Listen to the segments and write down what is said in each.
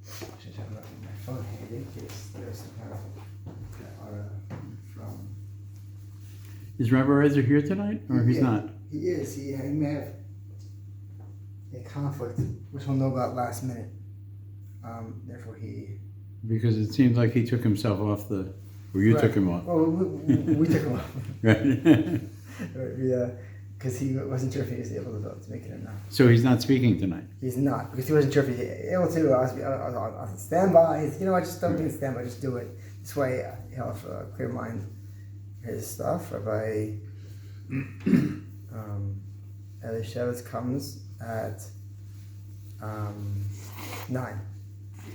should have my phone handy in case there's some kind of from. Is Rabbi Reiser here tonight, or he's not? He is. He may have a conflict, which we'll know about last minute. Therefore, he. Because it seems like he took himself off the, or you took him off. Oh, we took him off. Right. Yeah, because he wasn't sure if he was able to make it or not. So he's not speaking tonight? He's not, because he wasn't sure if he was able to. I was on standby. He's, I just don't do standby, just do it. This way, he'll have a clear mind. His stuff. Rabbi Elishevitz comes at 9,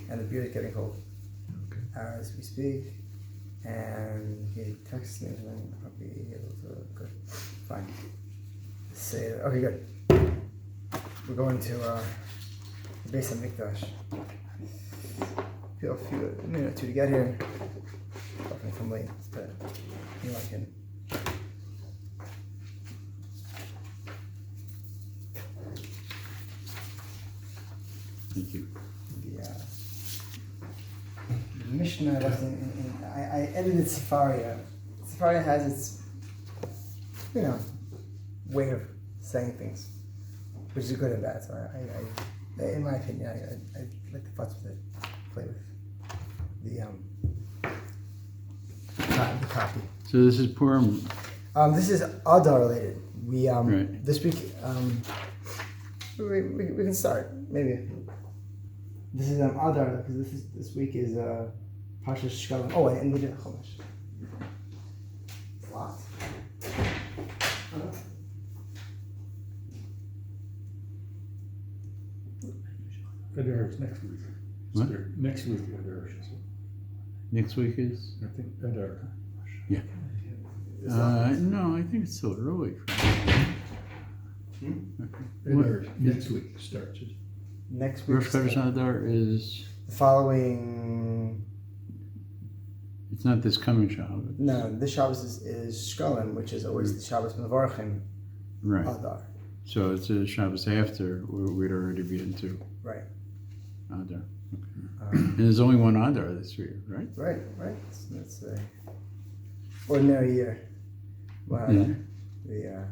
and the beer is getting cold as we speak. And he texts me, and I'll be able to. Good, fine. Say okay, good. We're going to the base of Mikdash. Feel a minute or two to get here. Often from late, but you know I can. Thank you. The Mishnah left I edited Sefaria. Sefaria has its, way of saying things, which is good and bad. So I in my opinion, I like to futz with it, play with the copy. So this is Purim. This is Adar related. We right. This week we can start maybe. This is Adar because this week is Pasha Shkalim. Oh, and we did Chumash. It's a lot. Adar is next week. What? Next week, Adar is. Next week is? I think Adar. Yeah. No, I think it's still early. Adar next week starts. Next week. Rosh Chodesh Adar is the following. It's not this coming Shabbos. No, this Shabbos is Shkalim, which is always the Shabbos Mevarchim. Right. Adar. So it's a Shabbos after we'd already be into. Right. Adar. Okay. And there's only one Adar this year, right? Right. That's a ordinary year. Wow. Yeah.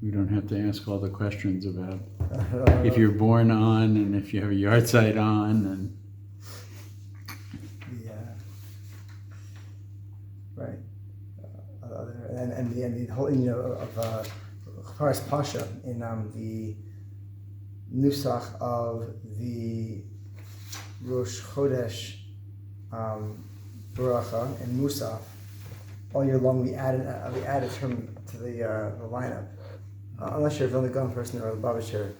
We don't have to ask all the questions about if you're born on and if you have a yard site on and. Right. And the whole of Paras Pasha in the nusach of the Rosh Chodesh Baracha and Musaf all year long. We added term to the lineup. Unless you're a Vilna Gaon person or a Babasher,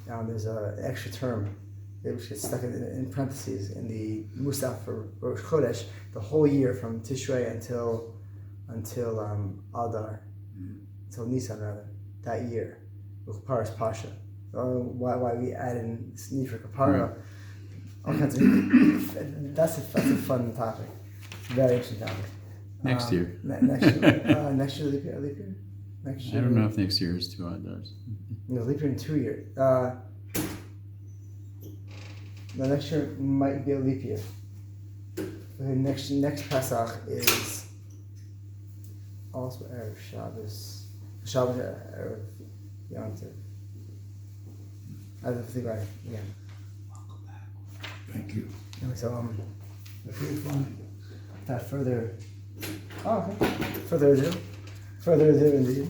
there's an extra term which gets stuck in parentheses in the Musaf for Rosh Chodesh the whole year from Tishrei until Adar, until Nisan rather, that year with Paras Pasha. Why we add in this need for Kapara, all kinds of that's a fun topic, very interesting topic. Next year. Next year, leap year. Next year. I don't know if next year is 2 Adars. No, leap year in 2 years. No, next year might be a leap year. Okay, next Pesach is also Erev Shabbos. Shabbos Erev Yom Tov. I have to think about it again. Welcome back. Thank you. Anyway, so I feel fine. without further further ado indeed.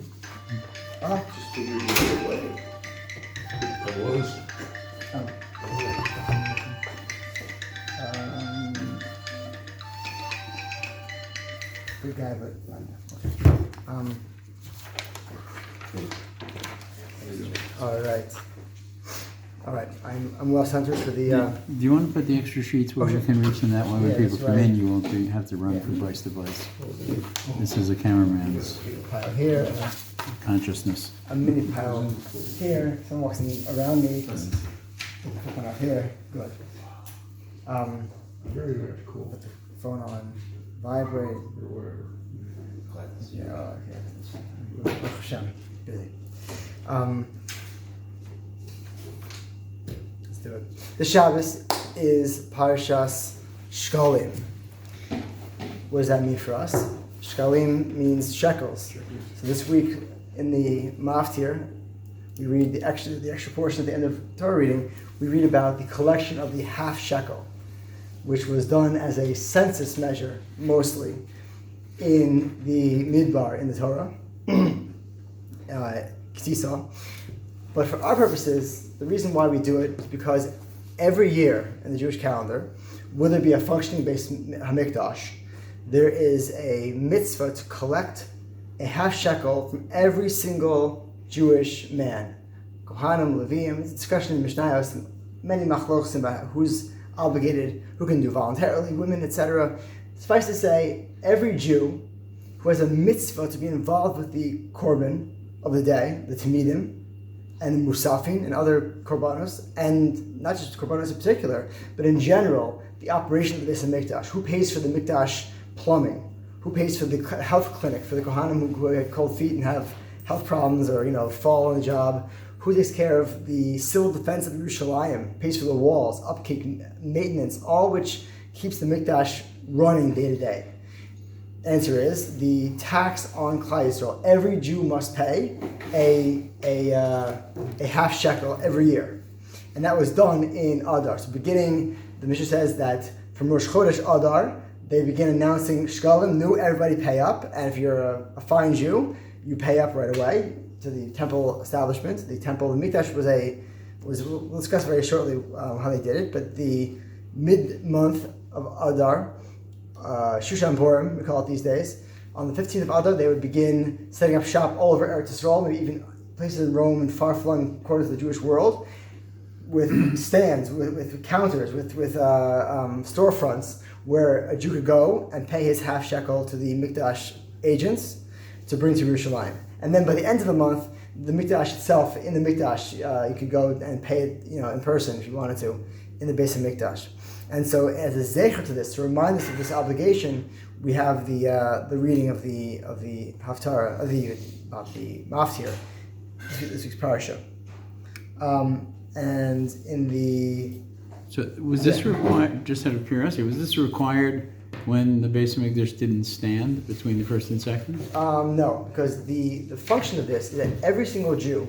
Just figured you were away. I was. Good guy, but all right. I'm well centered for the. Do you want to put the extra sheets where you can reach them that way when people come in? You won't have to run from place to place. This is a cameraman's pile here, and consciousness. a mini pile here. Someone walks around me. Put one up here. Good. Very, very cool. Put the phone on vibrate. Or whatever. Yeah. Okay. Busy. do it. The Shabbos is Parshas Shkalim. What does that mean for us? Shkalim means shekels. So this week in the Maftir, we read the extra portion at the end of Torah reading. We read about the collection of the half shekel, which was done as a census measure, mostly, in the Midbar, in the Torah, Ktisa. But for our purposes, the reason why we do it is because every year in the Jewish calendar, will there be a functioning base Hamikdash, there is a mitzvah to collect a half shekel from every single Jewish man. Kohanim, Leviim, it's a discussion in Mishnayos, many machlochim about who's obligated, who can do voluntarily, women, etc. Suffice to say, every Jew who has a mitzvah to be involved with the korban of the day, the tamidim, and musafin, and other korbanos, and not just korbanos in particular, but in general, the operation of the Beis HaMikdash. Who pays for the Mikdash plumbing? Who pays for the health clinic for the Kohanim who get cold feet and have health problems or fall on the job? Who takes care of the civil defense of Yerushalayim? Pays for the walls, upkeep, maintenance, all which keeps the Mikdash running day to day. Answer is the tax on Klal Yisrael. Every Jew must pay a half shekel every year, and that was done in Adar. So beginning, the Mishnah says that from Rosh Chodesh Adar, they begin announcing shkalim, new, everybody pay up, and if you're a fine Jew, you pay up right away to the temple establishment. The temple, the Mikdash we'll discuss very shortly how they did it, but the mid-month of Adar, Shushan Purim, we call it these days, on the 15th of Adar, they would begin setting up shop all over Eretz Yisrael, maybe even places in Rome and far-flung corners of the Jewish world, with stands, with counters, with storefronts, where a Jew could go and pay his half shekel to the Mikdash agents to bring to Yerushalayim. And then by the end of the month, the Mikdash itself, in the Mikdash, you could go and pay it, in person if you wanted to, in the Beis HaMikdash. And so, as a zecher to this, to remind us of this obligation, we have the reading of the Haftarah, of the Maftir, this week's parasha. And in the... So was this required, just out of curiosity, was this required when the Beis HaMikdash didn't stand between the first and second? No, because the function of this is that every single Jew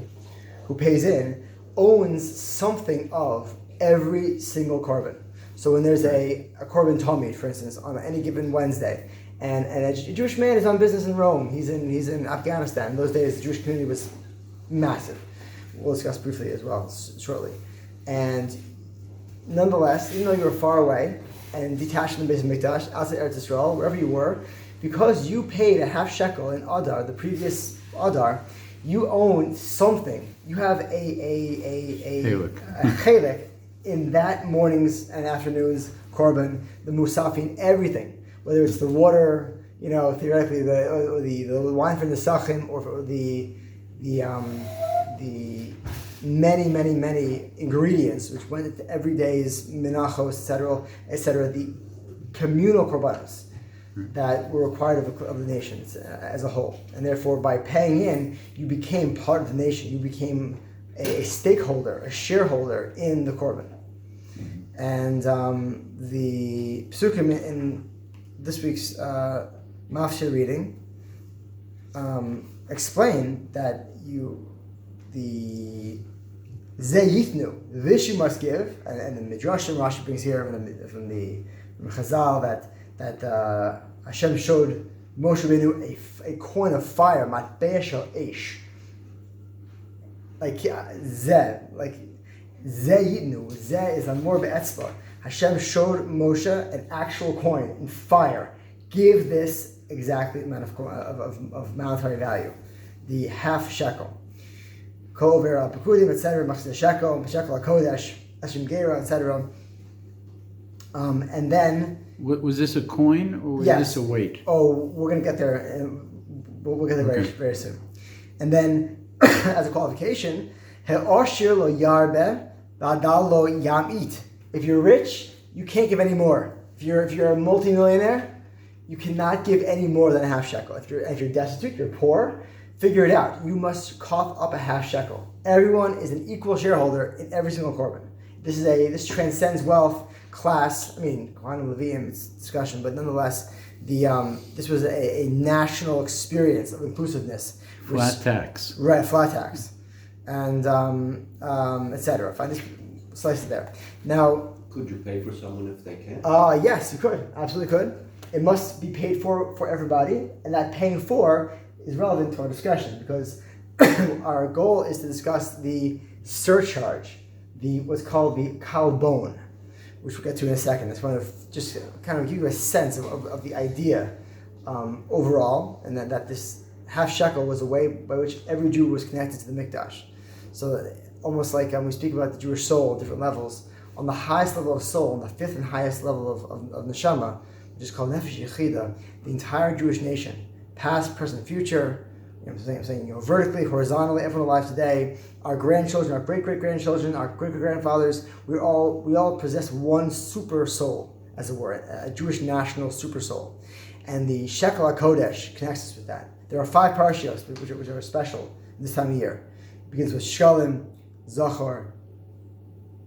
who pays in owns something of every single korban. So when there's a korban Talmud, for instance, on any given Wednesday, and a Jewish man is on business in Rome, he's in Afghanistan. In those days, the Jewish community was massive. We'll discuss briefly as well shortly. And nonetheless, even though you were far away and detached from the Beis HaMikdash, outside Eretz Yisrael, wherever you were, because you paid a half shekel in Adar, the previous Adar, you own something. You have a chelik in that morning's and afternoon's korban, the musafin, everything. Whether it's the water, theoretically the wine from the sachim, or for the many ingredients which went into everyday's menachos, etc., the communal korbanos that were required of the nation as a whole. And therefore, by paying in, you became part of the nation. You became a stakeholder, a shareholder in the korban. And the psukim in this week's Mafshir reading explain that this you must give, and the Midrash and Rashi brings here from the Chazal that Hashem showed Moshe Rabbeinu a coin of fire, matbeh shel eish, like yitnu. Zeh is amor be'etzba. Hashem showed Moshe an actual coin in fire. Give this exactly amount of monetary value, the half shekel. Kol vera pekudim, etc. Machzeh shekel, shekel hakodesh, eshim gera, etc. And then was this a coin or was this a weight? Oh, we're going to get there, and we'll get there very, very soon. And then, as a qualification, he'oshir lo yarbe, v'adal lo yamit. If you're rich, you can't give any more. If you're a multimillionaire, you cannot give any more than a half shekel. If you're destitute, you're poor, figure it out. You must cough up a half shekel. Everyone is an equal shareholder in every single korban. this transcends wealth, class. I mean, Kohanim Leviim, it's discussion, but nonetheless, this was a national experience of inclusiveness. Flat tax. Right, flat tax, and etc. Find this slice it there. Now, Could you pay for someone if they can't? yes, you could, absolutely could. It must be paid for everybody, and that paying for is relevant to our discussion because our goal is to discuss the surcharge, what's called the kalbon, which we'll get to in a second. It's one of just kind of give you a sense of the idea overall, and that this half shekel was a way by which every Jew was connected to the mikdash. So almost like we speak about the Jewish soul at different levels. On the highest level of soul, on the fifth and highest level of neshama, which is called nefesh yechida, the entire Jewish nation, past, present, future. I'm saying vertically, horizontally, everyone alive today, our grandchildren, our great-great-grandchildren, our great-great-grandfathers, we all possess one super soul, as it were, a Jewish national super soul. And the Shekel HaKodesh connects us with that. There are 5 parshios which are special this time of year. It begins with Shkalim, Zachor,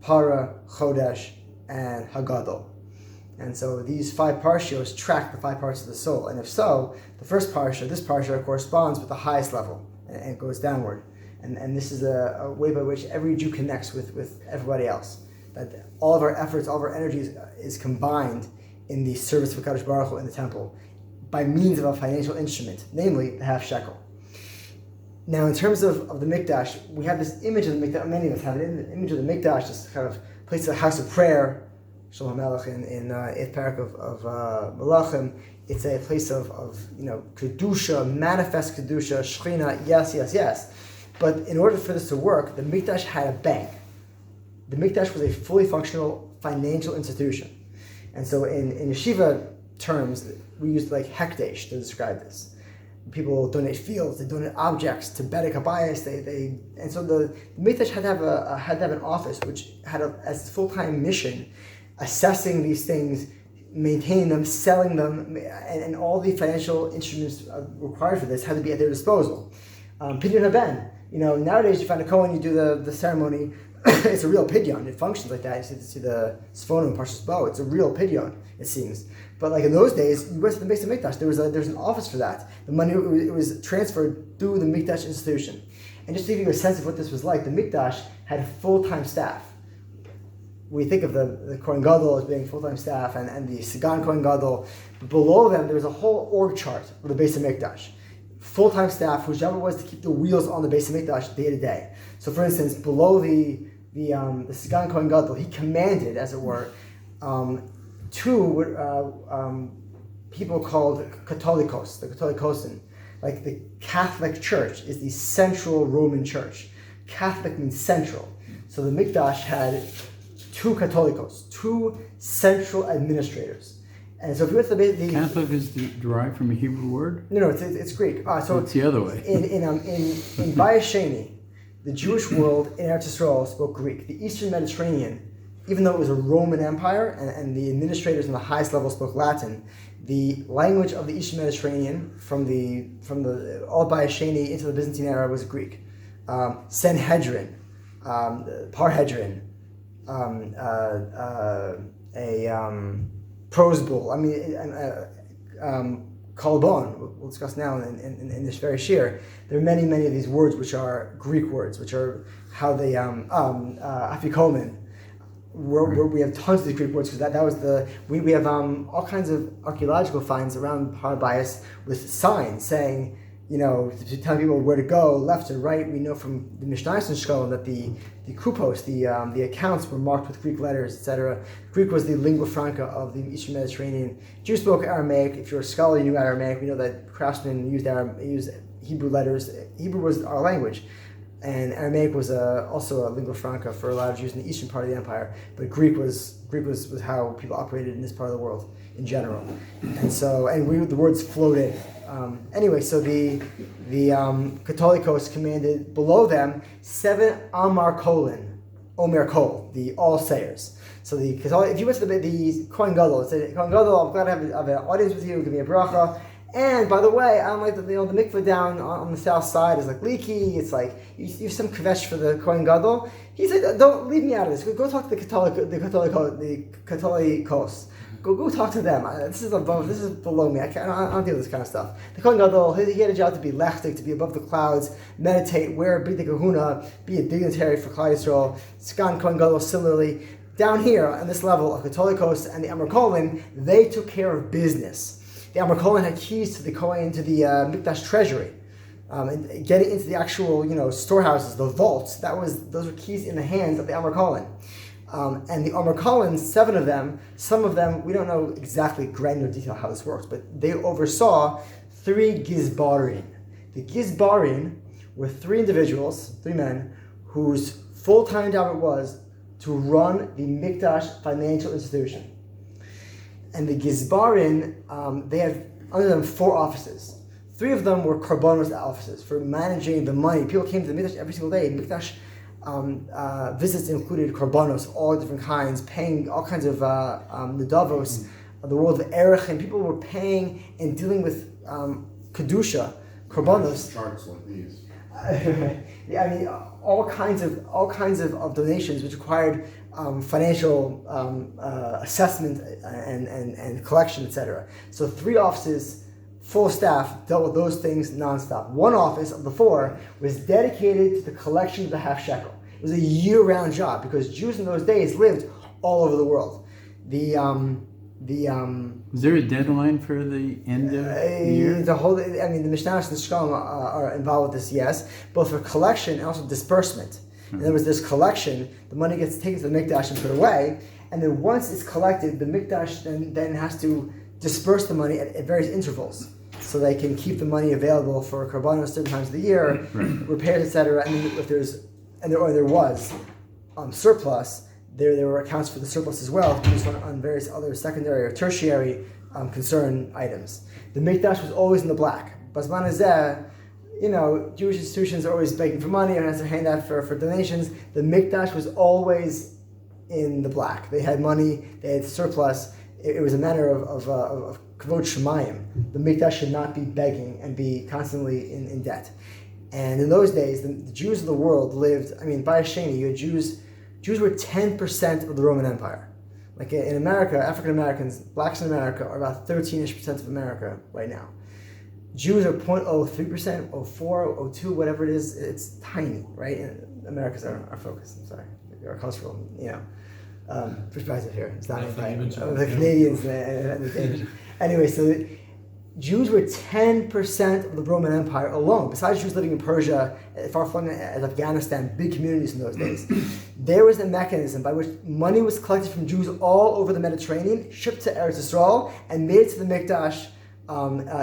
Para, Chodesh, and Hagadol. And so these 5 parshios track the 5 parts of the soul. And if so, the first parsha, this parsha corresponds with the highest level and it goes downward. And this is a way by which every Jew connects with everybody else. That all of our efforts, all of our energy is combined in the service of Kadosh Baruch Hu in the temple by means of a financial instrument, namely the half shekel. Now, in terms of the mikdash, we have this image of the mikdash. Many of us have an image of the mikdash, this kind of place of the house of prayer. Shalom Melech in 8th parak of Malachim, it's a place of kedusha, manifest kedusha, shechina, yes. But in order for this to work, the mikdash had a bank. The mikdash was a fully functional financial institution, and so in yeshiva terms, we use like hekdesh to describe this. People donate fields, they donate objects to Bedek Habayis, and so the mikdash had to have an office which had as its full-time mission assessing these things, maintaining them, selling them, and all the financial instruments required for this had to be at their disposal. Pidyon haben. Nowadays you find a Kohen, you do the ceremony, it's a real pidyon, it functions like that. You see the Sfonim, Parshas Bo, it's a real pidyon, it seems. But like in those days, you went to the Beis HaMikdash, there's an office for that. The money, it was transferred through the Mikdash institution. And just to give you a sense of what this was like, the Mikdash had full-time staff. We think of the Kohen Gadol as being full-time staff and the Sagan Kohen Gadol. But below them, there was a whole org chart for the Beis HaMikdash. Full-time staff whose job was to keep the wheels on the Beis HaMikdash day to day. So for instance, below the Sagan Kohen Gadol, he commanded, as it were, 2 people called Catholicos, the Catholikosin. Like the Catholic Church is the central Roman Church. Catholic means central. So the Mikdash had 2 Catholicos, 2 central administrators. And so if you went to the Catholic is derived from a Hebrew word? No, it's Greek. So it's the other way. In Bayis Sheni, the Jewish world in Eretz Yisrael spoke Greek. The Eastern Mediterranean, even though it was a Roman Empire and the administrators on the highest level spoke Latin, the language of the Eastern Mediterranean from the Old Bayis Sheni into the Byzantine era was Greek. Sanhedrin, Parhedrin, prose bull. Kolbon. We'll discuss now in this very shir. There are many of these words which are Greek words, which are how they afikomen. Where we have tons of these Greek words because that was we have all kinds of archaeological finds around Har Bayis with signs saying, to tell people where to go, left or right. We know from the Mishnah Shkolim that the kupos, the accounts were marked with Greek letters, etc. Greek was the lingua franca of the Eastern Mediterranean. Jews spoke Aramaic. If you're a scholar, you knew Aramaic. We know that craftsmen used Hebrew letters. Hebrew was our language. And Aramaic was also a lingua franca for a lot of Jews in the eastern part of the empire. But Greek was how people operated in this part of the world in general. And so, the words flowed in. Anyway, so the Catholicos commanded below them 7 Amar Kolin, Omer Kol, the all-sayers. So if you went to the Kohen Gadol, said, Kohen Gadol, I'm glad to have an audience with you, give me a bracha. And by the way, I don't like the mikveh down on the south side is like leaky. It's like you have some kvesh for the Kohen Gadol. He said, don't leave me out of this. Go talk to the Katolikos. Go talk to them. This is below me. I don't deal with this kind of stuff. The Kohen Gadol, he had a job to be lechtik, to be above the clouds, meditate, wear b'di kahuna, be a dignitary for Klal Yisrael. Sgan Kohen Gadol similarly. Down here on this level of Katolikos and the Amar Kohen, they took care of business. The Amar Kohen had keys to the Kohen, to the Mikdash treasury, and getting into the actual storehouses, the vaults. Those were keys in the hands of the Amar Kohen. And the Amar Kohen, 7 of them, some of them, we don't know exactly granular detail how this works, but they oversaw 3 Gizbarim. The Gizbarim were 3 individuals, 3 men, whose full-time job it was to run the Mikdash financial institution. And the Gizbarim, they had under them 4 offices. 3 of them were korbanos offices for managing the money. People came to the Mikdash every single day. Mikdash visits included korbanos, all different kinds, paying all kinds of nedavos, the world of erech, and people were paying and dealing with kedusha, korbanos. Charts like these. Yeah, I mean all kinds of donations, which required financial assessment and collection, etc. So 3 offices, full staff, dealt with those things nonstop. 1 office of the 4 was dedicated to the collection of the half shekel. It was a year-round job because Jews in those days lived all over the world. Was there a deadline for the end of the year? The Mishnah and the Shkam are involved with this, yes, both for collection and also disbursement. And there was this collection, the money gets taken to the Mikdash and put away, and then once it's collected, the Mikdash then has to disperse the money at various intervals, so they can keep the money available for korbanos certain times of the year, repairs, etc. And if there was surplus, there were accounts for the surplus as well, used on various other secondary or tertiary concern items. The Mikdash was always in the black. Basman Hazeh, Jewish institutions are always begging for money and has to hand out for donations. The Mikdash was always in the black. They had money, they had surplus. It was a matter of kavod shemayim. The Mikdash should not be begging and be constantly in debt. And in those days, the Jews of the world lived, by Hasheni, you had Jews were 10% of the Roman Empire. Like in America, African Americans, blacks in America are about 13-ish% of America right now. Jews are 0.03%, 0.04, 0.02, whatever it is. It's tiny, right? And America's our focus. I'm sorry, our cultural, perspective here. It's not the Canadians and the Danish. Anyway, so Jews were 10% of the Roman Empire alone. Besides Jews living in Persia, far-flung as Afghanistan, big communities in those days. There was a mechanism by which money was collected from Jews all over the Mediterranean, shipped to Eretz Yisrael, and made it to the Mikdash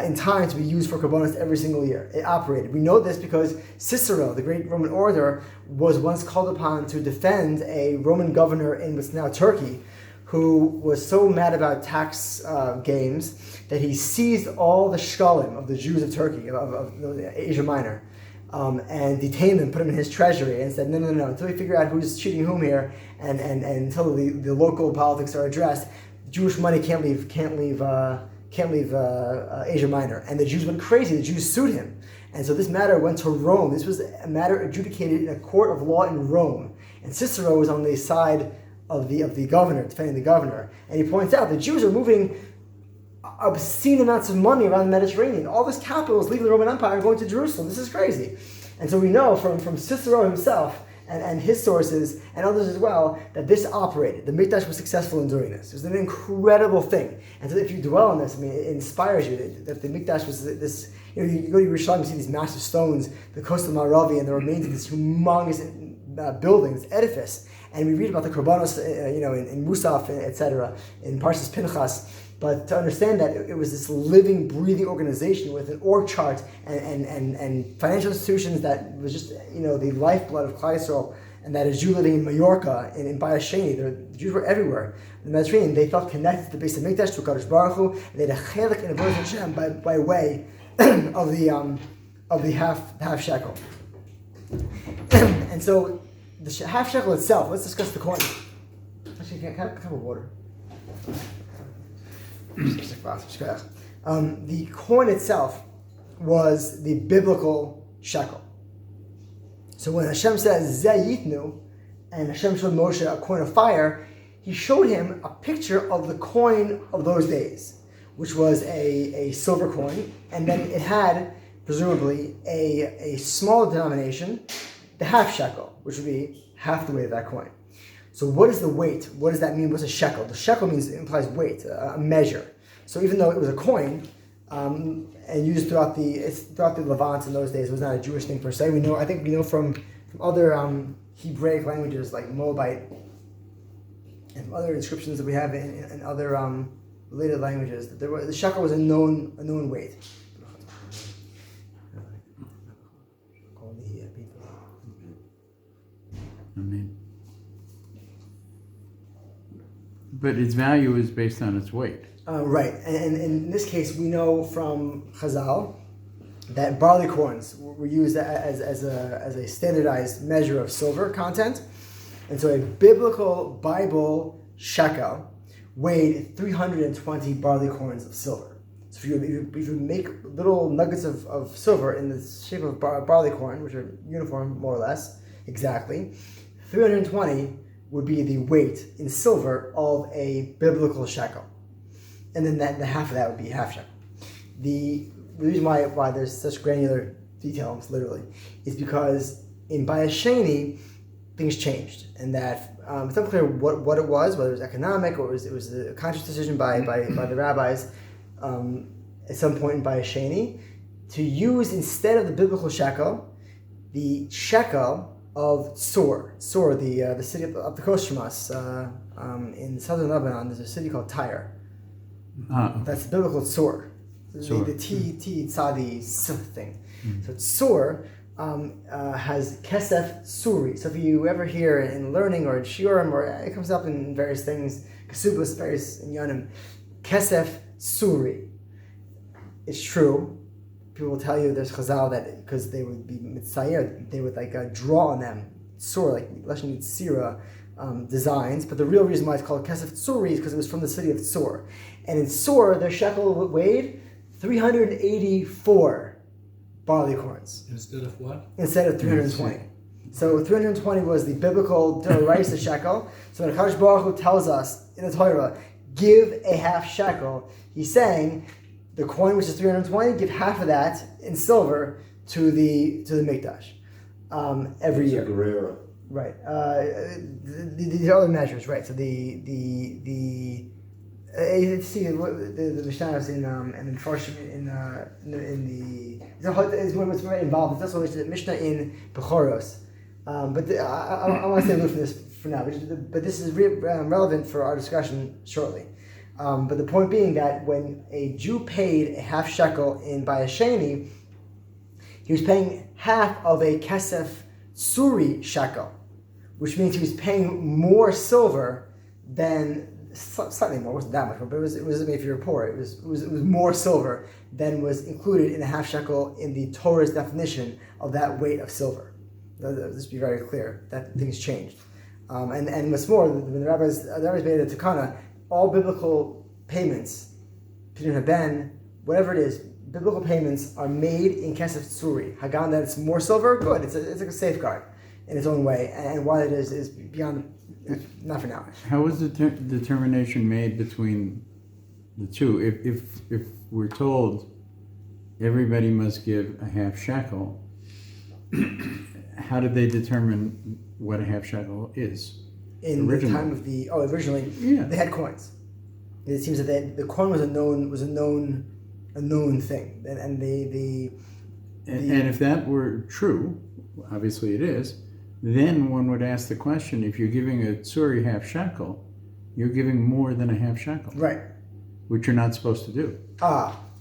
in time to be used for korbanos every single year. It operated. We know this because Cicero, the great Roman orator, was once called upon to defend a Roman governor in what's now Turkey, who was so mad about tax games that he seized all the shkalim of the Jews of Turkey, of Asia Minor, and detained them, put them in his treasury, and said, no, until we figure out who's cheating whom here, and until the local politics are addressed, Jewish money can't leave Asia Minor. And the Jews went crazy. The Jews sued him. And so this matter went to Rome. This was a matter adjudicated in a court of law in Rome. And Cicero was on the side of the governor, defending the governor. And he points out the Jews are moving obscene amounts of money around the Mediterranean. All this capital is leaving the Roman Empire and going to Jerusalem. This is crazy. And so we know from Cicero himself and his sources and others as well that this operated. The Mikdash was successful in doing this. It was an incredible thing. And so if you dwell on this, it inspires you that the Mikdash was this. You go to Yerushalayim, you see these massive stones, the Coastal Maravi, and the remains of this humongous building, this edifice. And we read about the korbanos, in Musaf, etc., in Parshas Pinchas. But to understand that it was this living, breathing organization with an org chart and financial institutions that was just, the lifeblood of Klal Yisrael, and that a Jew living in Mallorca, in Bayasheni, the Jews were everywhere. In the Mediterranean, they felt connected to the base of Mikdash, to Kadosh Baruch Hu, and they had a chelik in Avodas Hashem by way of the half shekel. And so the half shekel itself. Let's discuss the coin. Actually, can I have a cup of water? The coin itself was the biblical shekel. So when Hashem says Zeh Yitnu, and Hashem showed Moshe a coin of fire, he showed him a picture of the coin of those days, which was a silver coin, and then it had, presumably, a smaller denomination, the half shekel, which would be half the weight of that coin. So what is the weight? What does that mean? What's a shekel? The shekel implies weight, a measure. So even though it was a coin, and used throughout the Levant in those days, it was not a Jewish thing per se. I think we know from other Hebraic languages like Moabite and other inscriptions that we have in other related languages that the shekel was a known weight. But its value is based on its weight. Right, and in this case, we know from Chazal that barley corns were used as a standardized measure of silver content, and so a biblical Bible shekel weighed 320 barley corns of silver. So if you make little nuggets of silver in the shape of barley corn, which are uniform more or less, exactly, 320 would be the weight in silver of a biblical shekel. And then the half of that would be half shekel. The reason why there's such granular details, literally, is because in Bayis Sheni, things changed. And that it's unclear what it was, whether it was economic or it was a conscious decision by the rabbis at some point in Bayis Sheni to use, instead of the biblical shekel, the shekel of Sur, the city up the coast from us, in southern Lebanon. There's a city called Tyre. That's the biblical Sur. The T Tzadi S thing. So Sur has Kesef Suri. So if you ever hear in learning or in Shiurim, or it comes up in various things, Kesubas, various in Yonim, Kesef Suri. It's true. People will tell you there's Chazal that because they would be mitzayer, they would draw on them Sur, like Lashon Yitzira designs. But the real reason why it's called Kesef Tsuri is because it was from the city of Sur. And in Sur, their shekel weighed 384 barley corns. Instead of what? Instead of 320. So 320 was the biblical D'oraisa shekel. So when HaKadosh Baruch Hu tells us in the Torah, give a half shekel, he's saying the coin, which is 320, give half of that in silver to the Mikdash every year. Guerrero. Right. The other measures, right? So the Mishnah is in and Farshim it's very involved. It's also the Mishnah in Bechoros. But I want to stay aloof from this for now. But this is relevant for our discussion shortly. But the point being that when a Jew paid a half shekel in Bayis Sheni, he was paying half of a Kesef Suri shekel, which means he was paying more silver than, slightly more, it wasn't that much more, but it was if you were poor, it was more silver than was included in a half shekel in the Torah's definition of that weight of silver. Let's be very clear that things changed. And what's more, when the rabbis made a takana, all biblical payments, Pidyon Haben, whatever it is, biblical payments are made in Kesef Tsuri. Hagan, that it's more silver, good. It's like a safeguard in its own way. And why it is beyond, not for now. How was the determination made between the two? If we're told everybody must give a half shekel, how did they determine what a half shekel is? In originally? The time of originally, they had coins. It seems that the coin was a known thing, and if that were true, obviously it is, then one would ask the question: if you're giving a tsuri half shekel, you're giving more than a half shekel, right? Which you're not supposed to do.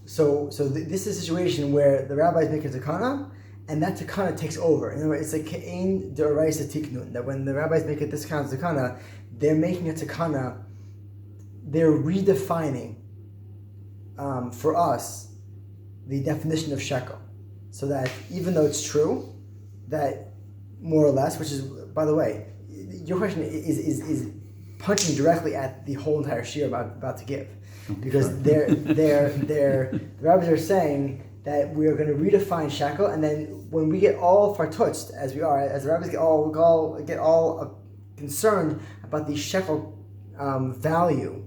So this is a situation where the rabbis make a takana, and that takana takes over. In other words, it's a ke'ein d'oraisa tiknun, that when the rabbis make this kind of takana, they're making a takana, they're redefining for us the definition of shekel. So that even though it's true that more or less, which is, by the way, your question is punching directly at the whole entire shear about to give, because the rabbis are saying that we are going to redefine shekel, and then when we get all fartutzt, as we are, as the rabbis get all concerned about the shekel value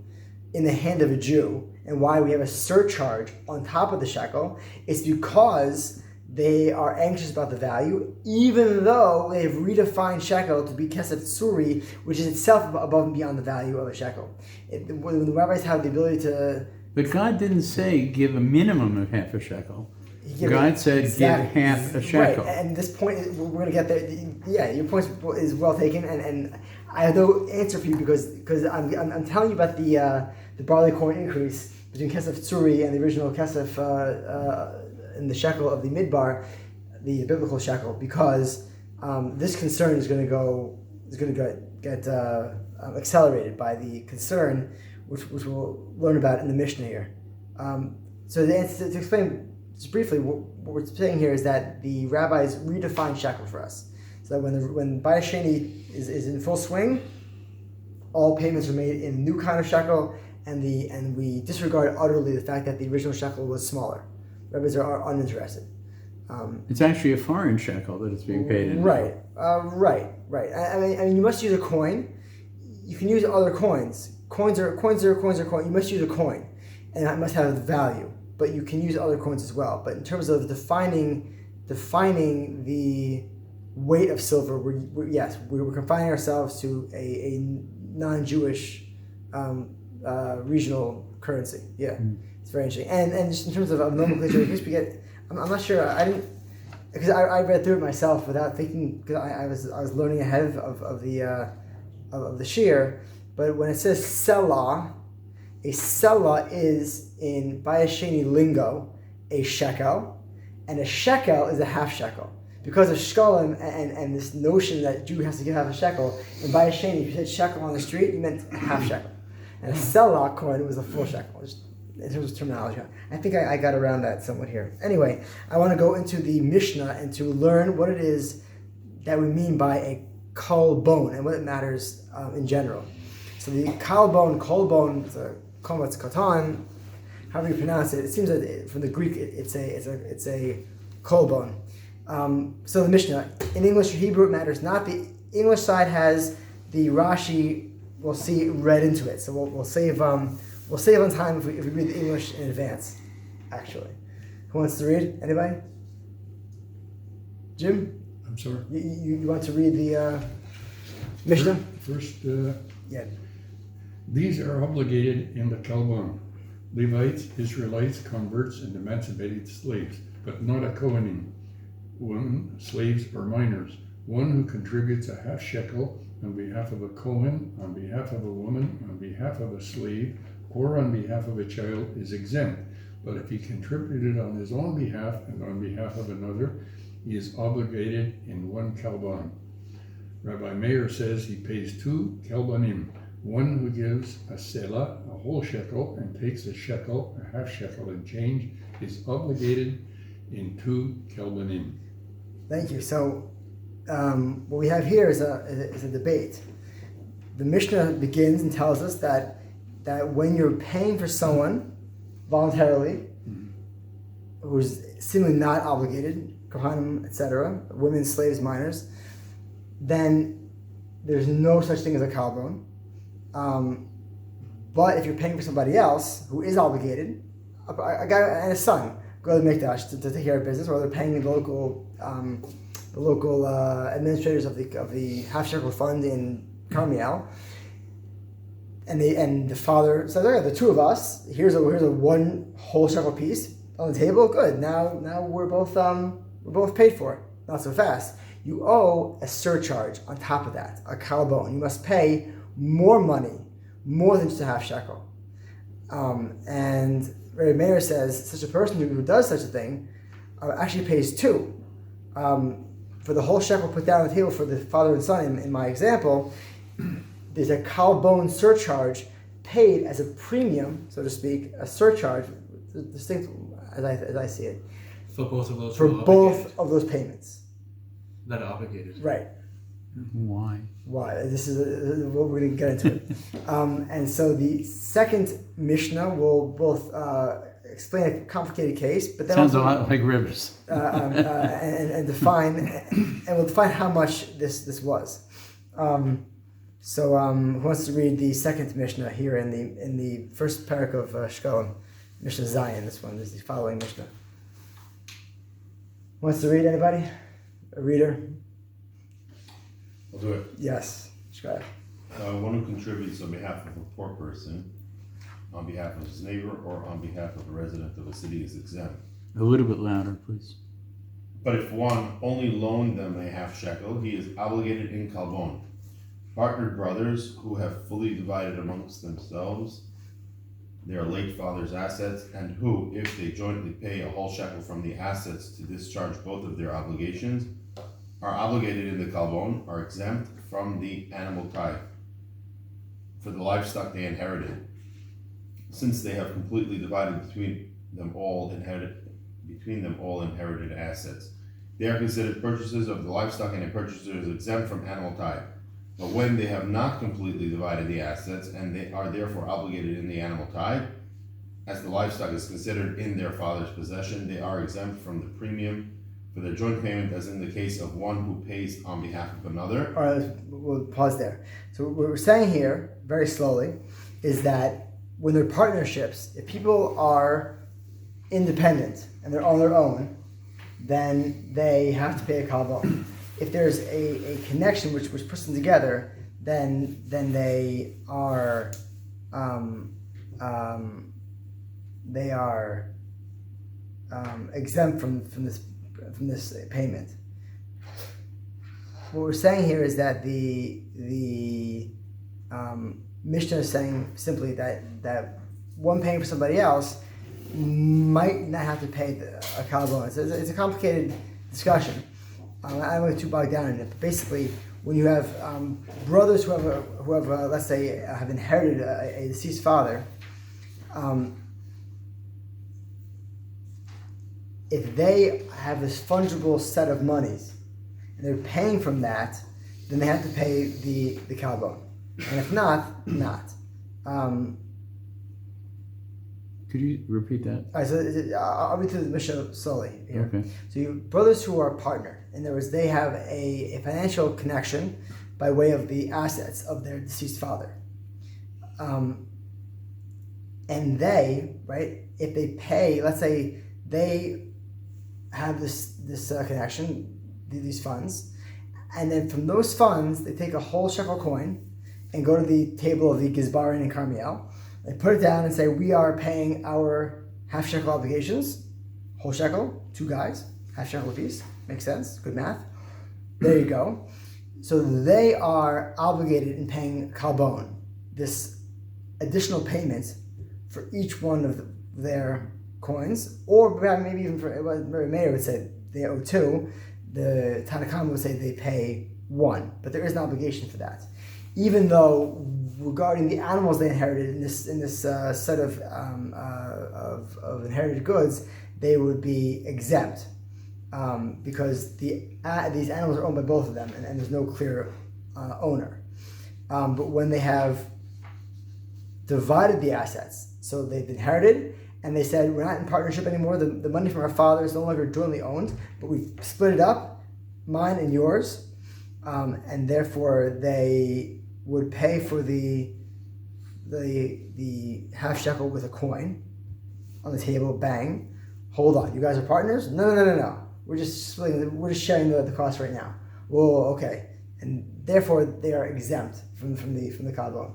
in the hand of a Jew, and why we have a surcharge on top of the shekel, it's because they are anxious about the value, even though they have redefined shekel to be kesef tsuri, which is itself above and beyond the value of a shekel. When the rabbis have the ability to... But God didn't say give a minimum of half a shekel. God said give half a shekel. Right, and this point, we're going to get there. Yeah, your point is well taken, and I have no answer for you because I'm telling you about the barley corn increase between kesef tsuri and the original kesef in the shekel of the midbar, the biblical shekel, because this concern is going to get accelerated by the concern which we'll learn about in the Mishnah here. So to explain just briefly, what we're saying here is that the rabbis redefine shekel for us. So that when Bayis Sheni is in full swing, all payments are made in new kind of shekel, and we disregard utterly the fact that the original shekel was smaller. Rabbis are uninterested. It's actually a foreign shekel that it's being paid in. Right. I mean, you must use a coin. You can use other coins. Coins are coins. You must use a coin, and that must have value. But you can use other coins as well. But in terms of defining the weight of silver, we're confining ourselves to a non-Jewish regional currency. Yeah, It's very interesting. And just in terms of nomenclature, I'm not sure. I didn't, because I read through it myself without thinking, because I was learning ahead of the shear. But when it says selah, a selah is in Bayis Sheni lingo a shekel, and a shekel is a half shekel. Because of shkolim and this notion that a Jew has to give half a shekel, in Bayis Sheni, if you said shekel on the street, you meant a half shekel. And a selah coin was a full shekel, just in terms of terminology. I think I got around that somewhat here. Anyway, I want to go into the Mishnah and to learn what it is that we mean by a kol bone and what it matters in general. So the kol bone, it's a kometz katan, however you pronounce it. It seems that from the Greek it's a kol bone. So the Mishnah, in English or Hebrew, it matters not. The English side has the Rashi, we'll see, read into it. So we'll save on time if we read the English in advance, actually. Who wants to read? Anybody? Jim? I'm sorry? You want to read the Mishnah? First, Yeah. these are obligated in the Kalban. Levites, Israelites, converts, and emancipated slaves, but not a Kohanim, women, slaves, or minors. One who contributes a half shekel on behalf of a Kohen, on behalf of a woman, on behalf of a slave, or on behalf of a child is exempt. But if he contributed on his own behalf and on behalf of another, he is obligated in one kalban. Rabbi Meir says he pays 2 kalbanim, one who gives a selah, a whole shekel, and takes a shekel, a half shekel in change, is obligated in 2 kalbanim. Thank you. So what we have here is a debate. The Mishnah begins and tells us that when you're paying for someone voluntarily, who's seemingly not obligated, kohanim, etc., women, slaves, minors, then there's no such thing as a kalbon. But if you're paying for somebody else who is obligated, a guy and a son go to the mikdash to take care of business, or they're paying the local administrators of the half shekel fund in Carmiel, and the father says, "Okay, the two of us. Here's a one whole shekel piece on the table. Good. Now we're both paid for it. Not so fast. You owe a surcharge on top of that, a kalbon. You must pay more money, more than just a half shekel." And Rabbi Meir says such a person who does such a thing actually pays 2. For the whole shekel put down on the table for the father and son in my example, there's a kalbon surcharge paid as a premium, so to speak, a surcharge, distinct as I see it. For both of those. For both of those payments. That are obligated. Right. Why? Why? This is what we're going to get into it. And so the second Mishnah will both explain a complicated case, but then Sounds also, a lot like rivers. and define, and we'll define how much this was. Who wants to read the second Mishnah here in the first parak of Shkolim, Mishnah Zion? This one is the following Mishnah. Wants to read, anybody? A reader? I'll do it. Yes. Shkolim. One who contributes on behalf of a poor person, on behalf of his neighbor, or on behalf of a resident of a city is exempt. A little bit louder, please. But if one only loaned them a half shekel, he is obligated in kalbon. Partnered brothers who have fully divided amongst themselves their late father's assets, and who, if they jointly pay a whole shekel from the assets to discharge both of their obligations, are obligated in the kalbon, are exempt from the animal tithe for the livestock they inherited, since they have completely divided between them all inherited assets. They are considered purchasers of the livestock, and a purchaser is exempt from animal tithe. But when they have not completely divided the assets, and they are therefore obligated in the animal tithe, as the livestock is considered in their father's possession, they are exempt from the premium for their joint payment, as in the case of one who pays on behalf of another. All right, we'll pause there. So what we're saying here, very slowly, is that when they're partnerships, if people are independent and they're on their own, then they have to pay a kalbon. If there's a connection which puts them together, then they are exempt from this payment. What we're saying here is that the Mishnah is saying simply that one paying for somebody else might not have to pay a kalbon. It's a complicated discussion. I don't want to get too bogged down in it, but basically, when you have brothers who have let's say, have inherited a deceased father, if they have this fungible set of monies and they're paying from that, then they have to pay the kalbon, and if not, not. Could you repeat that? All right, so I'll read through the Mishnah slowly here. Okay. So you brothers who are partnered, in other words, they have a financial connection by way of the assets of their deceased father. And they, right, if they pay, let's say they have this connection, these funds, and then from those funds, they take a whole shekel coin and go to the table of the Gizbarin and Carmiel. They put it down and say, we are paying our half shekel obligations, whole shekel, two guys, half shekel apiece. Makes sense, good math. There you go. So they are obligated in paying kalbon, this additional payment for each one of their coins, or maybe even for, Rabbi Meir would say they owe two, the Tanakh would say they pay one, but there is an obligation for that. Even though regarding the animals they inherited in this set of inherited goods, they would be exempt because these animals are owned by both of them, and there's no clear owner. But when they have divided the assets, so they've inherited, and they said, we're not in partnership anymore, the money from our father is no longer jointly owned, but we've split it up, mine and yours, and therefore they would pay for the half shekel with a coin on the table. Bang! Hold on, you guys are partners? No. We're just splitting. We're just sharing the cost right now. Whoa, okay, and therefore they are exempt from the kalbon.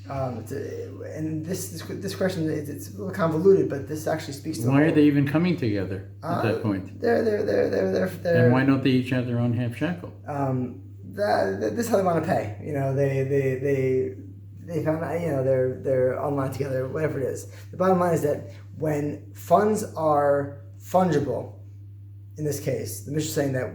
And this question it's a little convoluted, but this actually speaks to. Why are they even coming together at that point? They're And why don't they each have their own half shekel? This is how they want to pay. They found, they're online together, whatever it is. The bottom line is that when funds are fungible, in this case, the Mishnah is saying that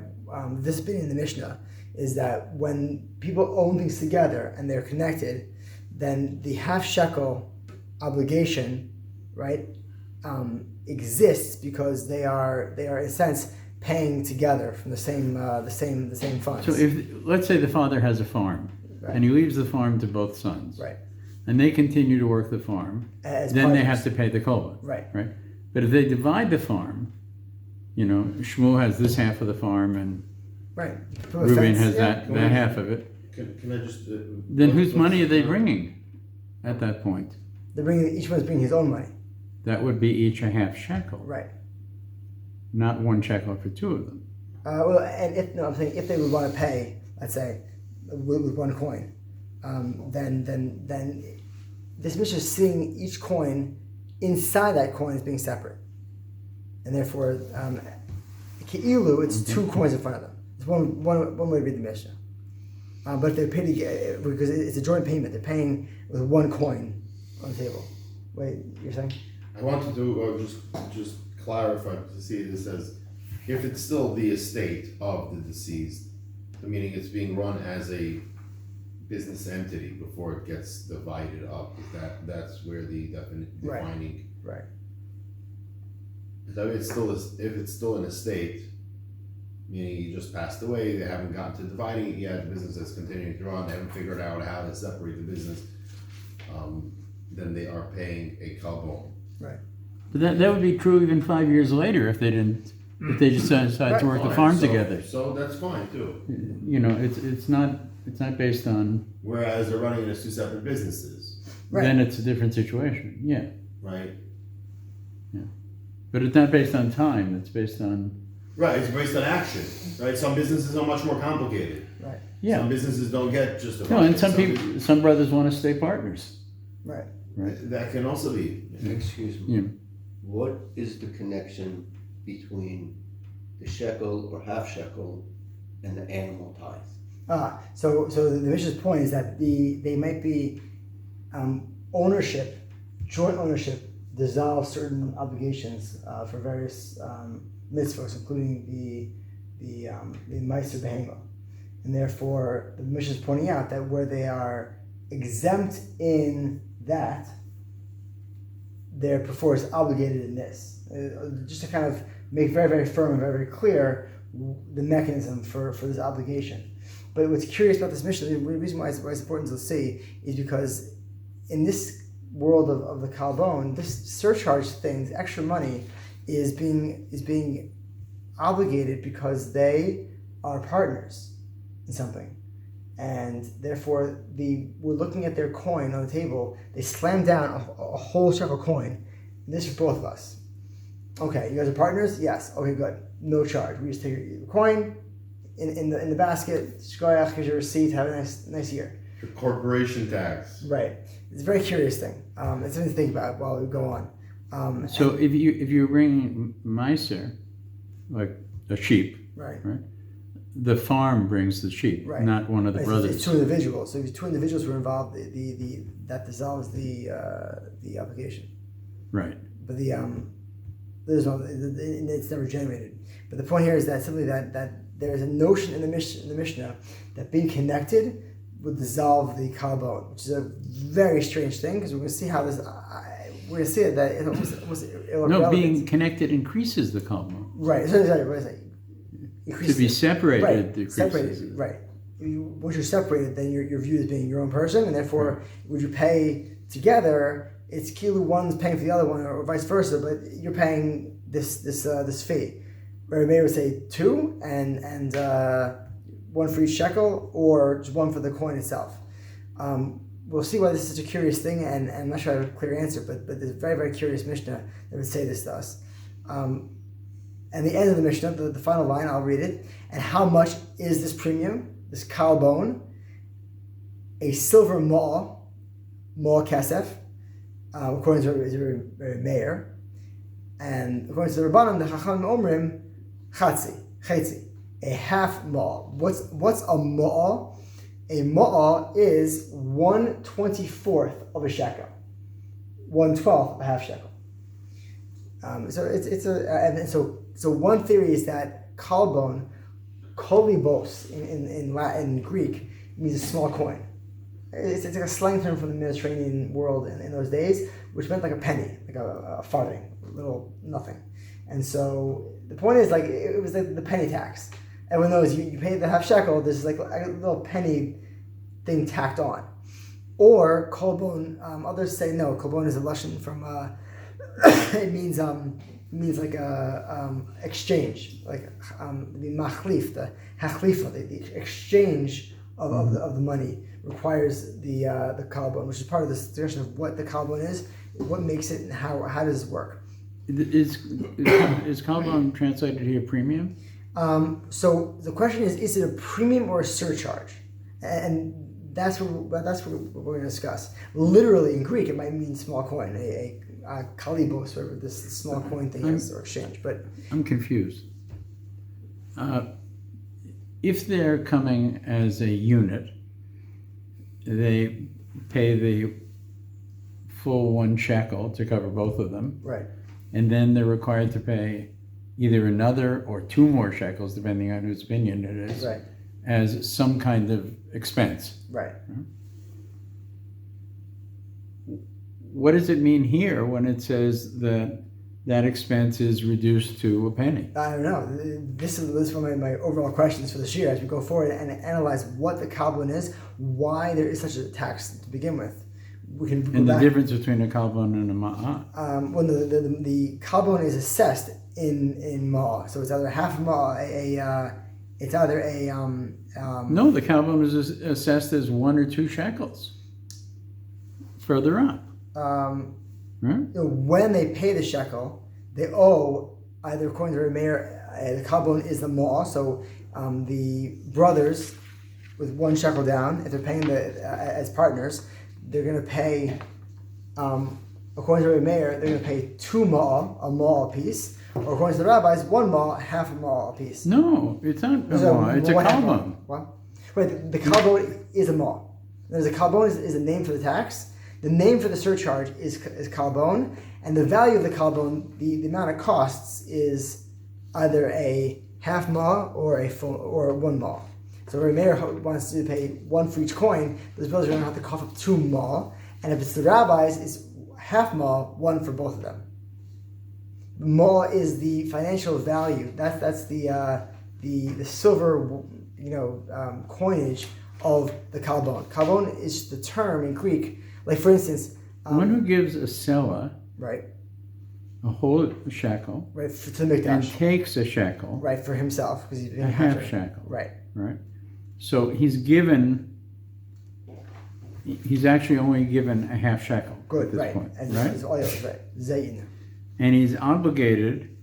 this opinion in the Mishnah is that when people own things together and they're connected, then the half shekel obligation, right, exists because they are in a sense paying together from the same funds. So if, let's say the father has a farm, Right. and he leaves the farm to both sons, Right. and they continue to work the farm, As then they partners. have to pay the korban. Right. Right. But if they divide the farm, Shmuel has this half of the farm, and Right. Reuben has Yeah. that half of it. Can I just? Then whose money are they bringing at that point? Each one's bringing his own money. That would be each a half shekel, Right. not 1 shekel for two of them. Well, and I'm saying if they would want to pay, let's say, with one coin, then this Mishnah is seeing each coin inside that coin as being separate, and therefore, Ke'ilu, it's two coins in front of them. It's one way to read the Mishnah. But if they pay together, because it's a joint payment, they're paying with one coin on the table. Wait, you're saying? I wanted to just clarify to see it says if it's still the estate of the deceased, meaning it's being run as a business entity before it gets divided up. That's where the defining. Right. So if it's still an estate, meaning he just passed away, they haven't gotten to dividing it yet. The business is continuing to run. They haven't figured out how to separate the business. Then they are paying a kabon. Right. But that would be true even 5 years later if they just decided to work the farm together. So that's fine too. It's not based on. Whereas they're running it as two separate businesses, Right. Then it's a different situation. Yeah. right? But it's not based on time. It's based on. Right, it's based on action, right? Some businesses are much more complicated. Right. Yeah. Some businesses don't get just a No, and some brothers want to stay partners. Right. Right. That can also be. Excuse me. Yeah. What is the connection between the shekel or half shekel and the animal tithe? So the Mishnah's point is that they might be joint ownership dissolves certain obligations for various mitzvahs, including the Meiser Behema, and therefore the Mishnah is pointing out that where they are exempt in that, they're perforce obligated in this. Just to kind of make very, very firm and very, very clear the mechanism for this obligation. But what's curious about this Mishnah, the reason why it's important to see is because in this world of the Kalbon, this surcharge thing, this extra money, is being obligated because they are partners in something. And therefore, we're looking at their coin on the table. They slam down a whole shekel coin. This is for both of us. Okay, you guys are partners? Yes. Okay, good. No charge. We just take your coin in the basket. Shkoyach, here's your receipt. Have a nice year. The corporation tax. Right. It's a very curious thing. It's something to think about while we go on. So if you bring Meiser, like a sheep, Right. the farm brings the sheep, Right. not one of the brothers. It's two individuals. So if two individuals who are involved, that dissolves the obligation. Right. But it's never generated. But the point here is that simply that there is a notion in the Mishnah that being connected would dissolve the kalbon, which is a very strange thing because we're going to see how this. We're going to see that it's almost irrelevant. No, being connected increases the kalbon. Right. Sorry. To be separated Right. decreases. Separated. Right. Once you're separated, then you're viewed as being your own person, and therefore, would you pay together? It's kilu, one's paying for the other one, or vice versa. But you're paying this fee. Rabbi Meir would say 2 and 1 for each shekel, or just 1 for the coin itself. We'll see why this is such a curious thing, and I'm not sure I have a clear answer, but there's a very, very curious Mishnah that would say this to us. And the end of the Mishnah, the final line, I'll read it. And how much is this premium, this kalbon? A silver ma'ah kesef, according to Rabbi Meir. And according to the Rabbanim, the Chacham Omrim, chetzi, a half ma'ah. What's a ma'ah? A ma'ah is 1/24 of a shekel, 1/12 of a half shekel. So one theory is that kalbon, kolibos in Greek, means a small coin. It's like a slang term from the Mediterranean world in those days, which meant like a penny, like a farthing, little nothing. And so the point is, like, it was like the penny tax. Everyone knows you pay the half shekel, there's like a little penny thing tacked on. Or kolbon, others say no, kolbon is a lashon from, it means like a exchange, like the machlif, the hachlifa, the exchange of the money requires the kolbon, which is part of this discussion of what the kolbon is, what makes it, and how does it work. Is kolbon translated here premium? So the question is it a premium or a surcharge? And that's what we're going to discuss. Literally in Greek, it might mean small coin, a kalibos, whatever this small coin thing is, or exchange. But I'm confused. If they're coming as a unit, they pay the full 1 shekel to cover both of them, right, and then they're required to pay either another or 2 more shekels, depending on whose opinion it is, right, as some kind of expense. right. What does it mean here when it says that expense is reduced to a penny? I don't know. This is one of my overall questions for this year as we go forward and analyze what the kolbon is, why there is such a tax to begin with. We can go And the back. difference between a kolbon and a ma'ah. When the kolbon is assessed in ma'ah, so it's either half ma'ah, it's either a No, the kolbon is assessed as 1 or 2 shekels. Further up. Right? When they pay the shekel, they owe either, according to Rabbi Meir, the kolbon is the ma'ah, so the brothers with 1 shekel down, if they're paying as partners, they're going to pay, according to Rabbi Meir, they're going to pay 2 ma'ah, a ma'ah apiece, or according to the rabbis, 1 ma'ah, half a ma'ah apiece. No, it's not a ma'ah, it's a kolbon. What? Wait, the kolbon is a ma'ah. There's a kolbon is a name for the tax. The name for the surcharge is kolbon, and the value of the kolbon, the amount it costs, is either a half ma'ah or a full or 1 ma'ah. So Rabbi Meir wants to pay 1 for each coin. Those brothers are going to have to cough up 2 ma'ah, and if it's the rabbis, it's half ma'ah, 1 for both of them. Ma'ah is the financial value. That's the silver, coinage of the kolbon. Kolbon is the term in Greek. Like, for instance, One who gives a selah right, a whole shekel right, to the and mikdash, takes a shekel, right, for himself, because he's a half shekel, right, right? So he's actually only given a half shekel good, at this right, point, and right? it's oil, right, zayin, And he's obligated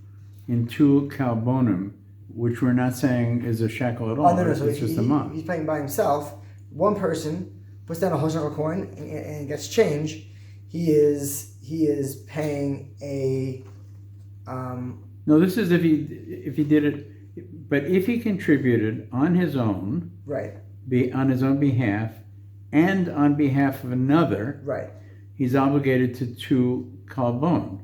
in 2 kalbonim, which we're not saying is a shekel at all. Oh, no, it's so just a ma'ah. he's paying by himself. One person puts down a whole shekel coin and gets change. He is paying a. No, this is if he did it, but if he contributed on his own, Right, on his own behalf, and on behalf of another, right, he's obligated to 2 kalbon.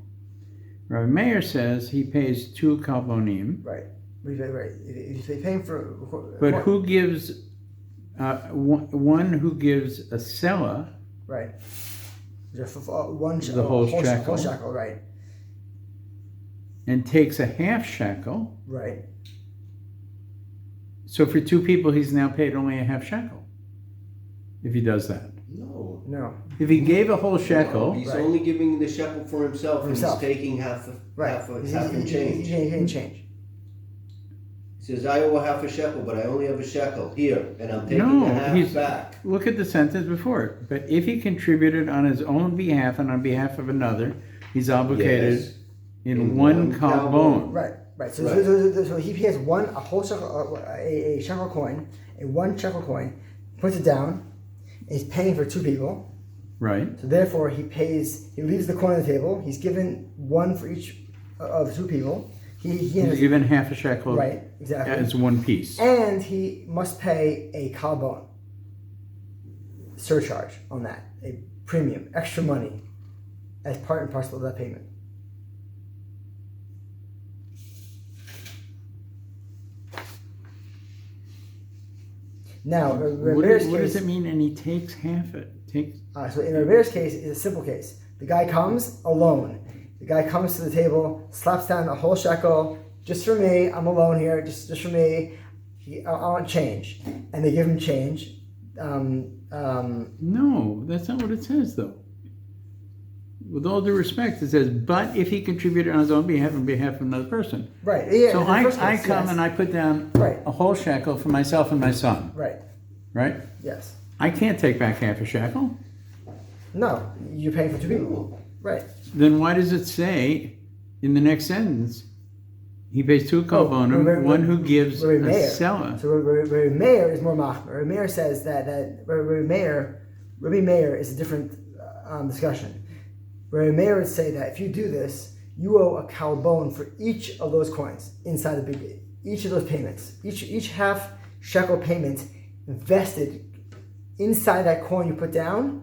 Rabbi Meir says he pays 2 kalbonim, right, right. If you're paying for. but who gives one who gives a selah, Right. One the whole shekel. Whole shekel, right. and takes a half shekel. Right. So for 2 people, he's now paid only a half shekel. If he does that, No. No. if he gave a whole No, shekel, he's Right. only giving the shekel for himself, and Himself. he's taking half Right. and change. He's change. He says, I owe a half a shekel, but I only have a shekel here, and I'm taking No, the half he's- back. look at the sentence before it. But if he contributed on his own behalf and on behalf of another, he's obligated Yes. in In 1 one kalbon. Right. Right. So, Right. so he pays a whole shekel, a shekel coin, a 1 shekel coin, puts it down, and he's paying for 2 people. Right. So therefore, he leaves the coin on the table. He's given 1 for each of 2 people. He's given half a shekel Right. Exactly. as 1 piece. And he must pay a kolbon surcharge on that, a premium, extra money, as part and parcel of that payment. Now, What does it mean? And he takes half it. So in Robert's case, it's a simple case. The guy comes alone. The guy comes to the table, slaps down a whole shekel, just for me. I'm alone here, just for me. I want change, and they give him change. No, that's not what it says, though. With all due respect, it says, but if he contributed on his own behalf on behalf of another person. Right. Yeah. So in the I first place, come yes. and I put down Right. a whole shekel for myself and my son. Right. Right? Yes. I can't take back half a shekel. No, you're paying for two people. Right. Then why does it say in the next sentence, he pays two kalbonim, one who gives a seller? So Rabbi Meir is more machmer. Rabbi Meir says that Rabbi Meir is a different discussion. Rabbi Meir would say that if you do this, you owe a kalbon for each of those coins inside the big, each of those payments, each half shekel payment invested inside that coin you put down,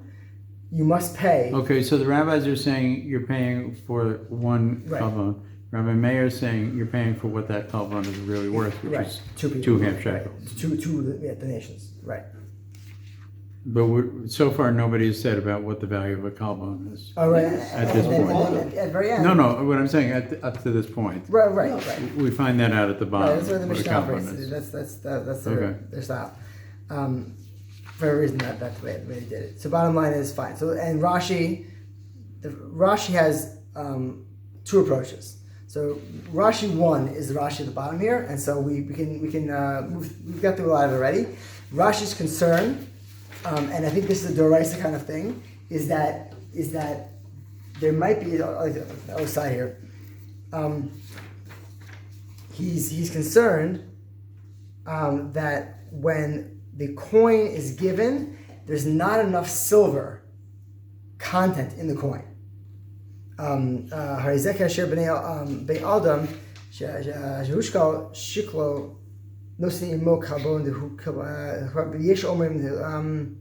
you must pay. Okay, so the rabbis are saying you're paying for one Right. kalbon. Rabbi Meir is saying you're paying for what that kalbon is really worth, which Right. is Two people. two half shekels. Right. Two donations. Right. But so far nobody has said about what the value of a kalbon is. All right. At this And point. then at the very end. No, what I'm saying, up to this point. Right. We find that out at the Right, bottom. that's where the what a Mishnah kalbon operates. is. That's Okay. their style. For a reason that's the way they did it. So bottom line is fine. So and Rashi has two approaches. So Rashi 1 is the Rashi at the bottom here, and so we can move. We've got through a lot of it already. Rashi's concern, and I think this is a Doraisa kind of thing, is that there might be the other side here. He's concerned that when the coin is given, there's not enough silver content in the coin. Harizek Asher Bnei Adam Shehushkal Shiklo Nosi Imo Kabon Yesh Omrim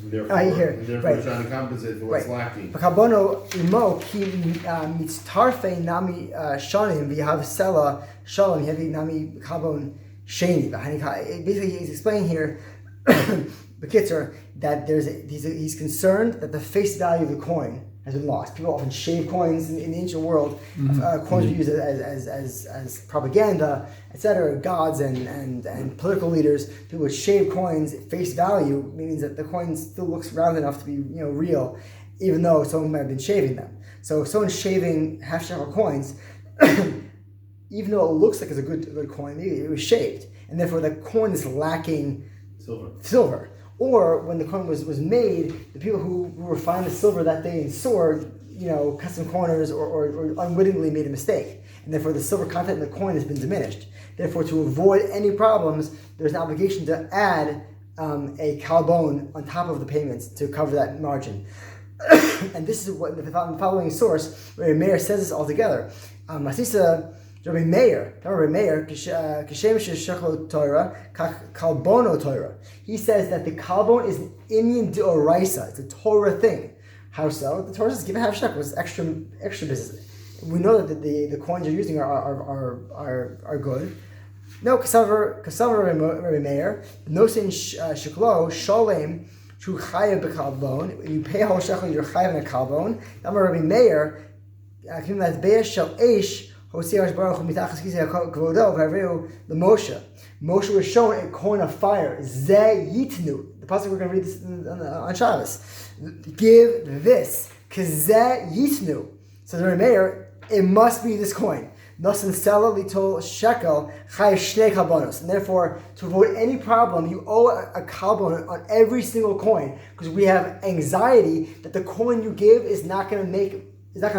Therefore trying to compensate for what's lacking. Kabono imo ki mitztarfe nami shanim v'yahav sela shalom heavy nami kabon sheni. Basically, he's explaining here, Bekitzer, that he's concerned that the face value of the coin has been lost. People often shave coins in the ancient world. Coins were used as propaganda, etc. Gods and political leaders. People would shave coins. Face value means that the coin still looks round enough to be real, even though someone might have been shaving them. So if someone's shaving half shekel coins, even though it looks like it's a good coin, maybe it was shaved, and therefore the coin is lacking silver. Or when the coin was made, the people who refined the silver that day in sword, cut some corners or unwittingly made a mistake. And therefore the silver content in the coin has been diminished. Therefore, to avoid any problems, there's an obligation to add a kalbon on top of the payments to cover that margin. And this is what the following source, Rabbi Meir says this all together. Masisa Rabbi Meir, Kishem Shechlo Torah, Kalbono Torah. He says that the kalbon is an Inyan D'Oraisa. It's a Torah thing. How so? The Torah says give a half shekel. It's extra business. We know that the coins you're using are good. No, Kasavar Rabbi Meir, Nosin Sheklo Sholem Shu Chayav B'Kalbon. You pay a whole shekel, you're chayav in a kalbon. Amar Rabbi Meir, Kim Latbeya Shel Eish. The Moshe was shown a coin of fire. Zeh yitnu. The pasuk we're going to read this on Shabbos. Give this. Kazeh yitnu. So the Meir, it must be this coin. Nosan sela litol shekel chay shnei kalbonos. And therefore, to avoid any problem, you owe a kalbon on every single coin, because we have anxiety that the coin you give is not going to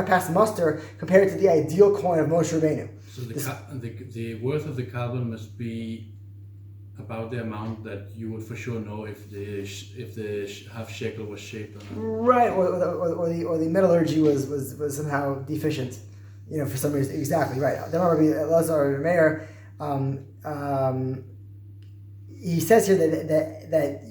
pass muster compared to the ideal coin of Moshe Rabbeinu. So the worth of the carbon must be about the amount that you would for sure know if the half shekel was shaped or not. Right, or the metallurgy was somehow deficient, for some reason. Exactly right. Then Rabbi Elazar Meir, he says here that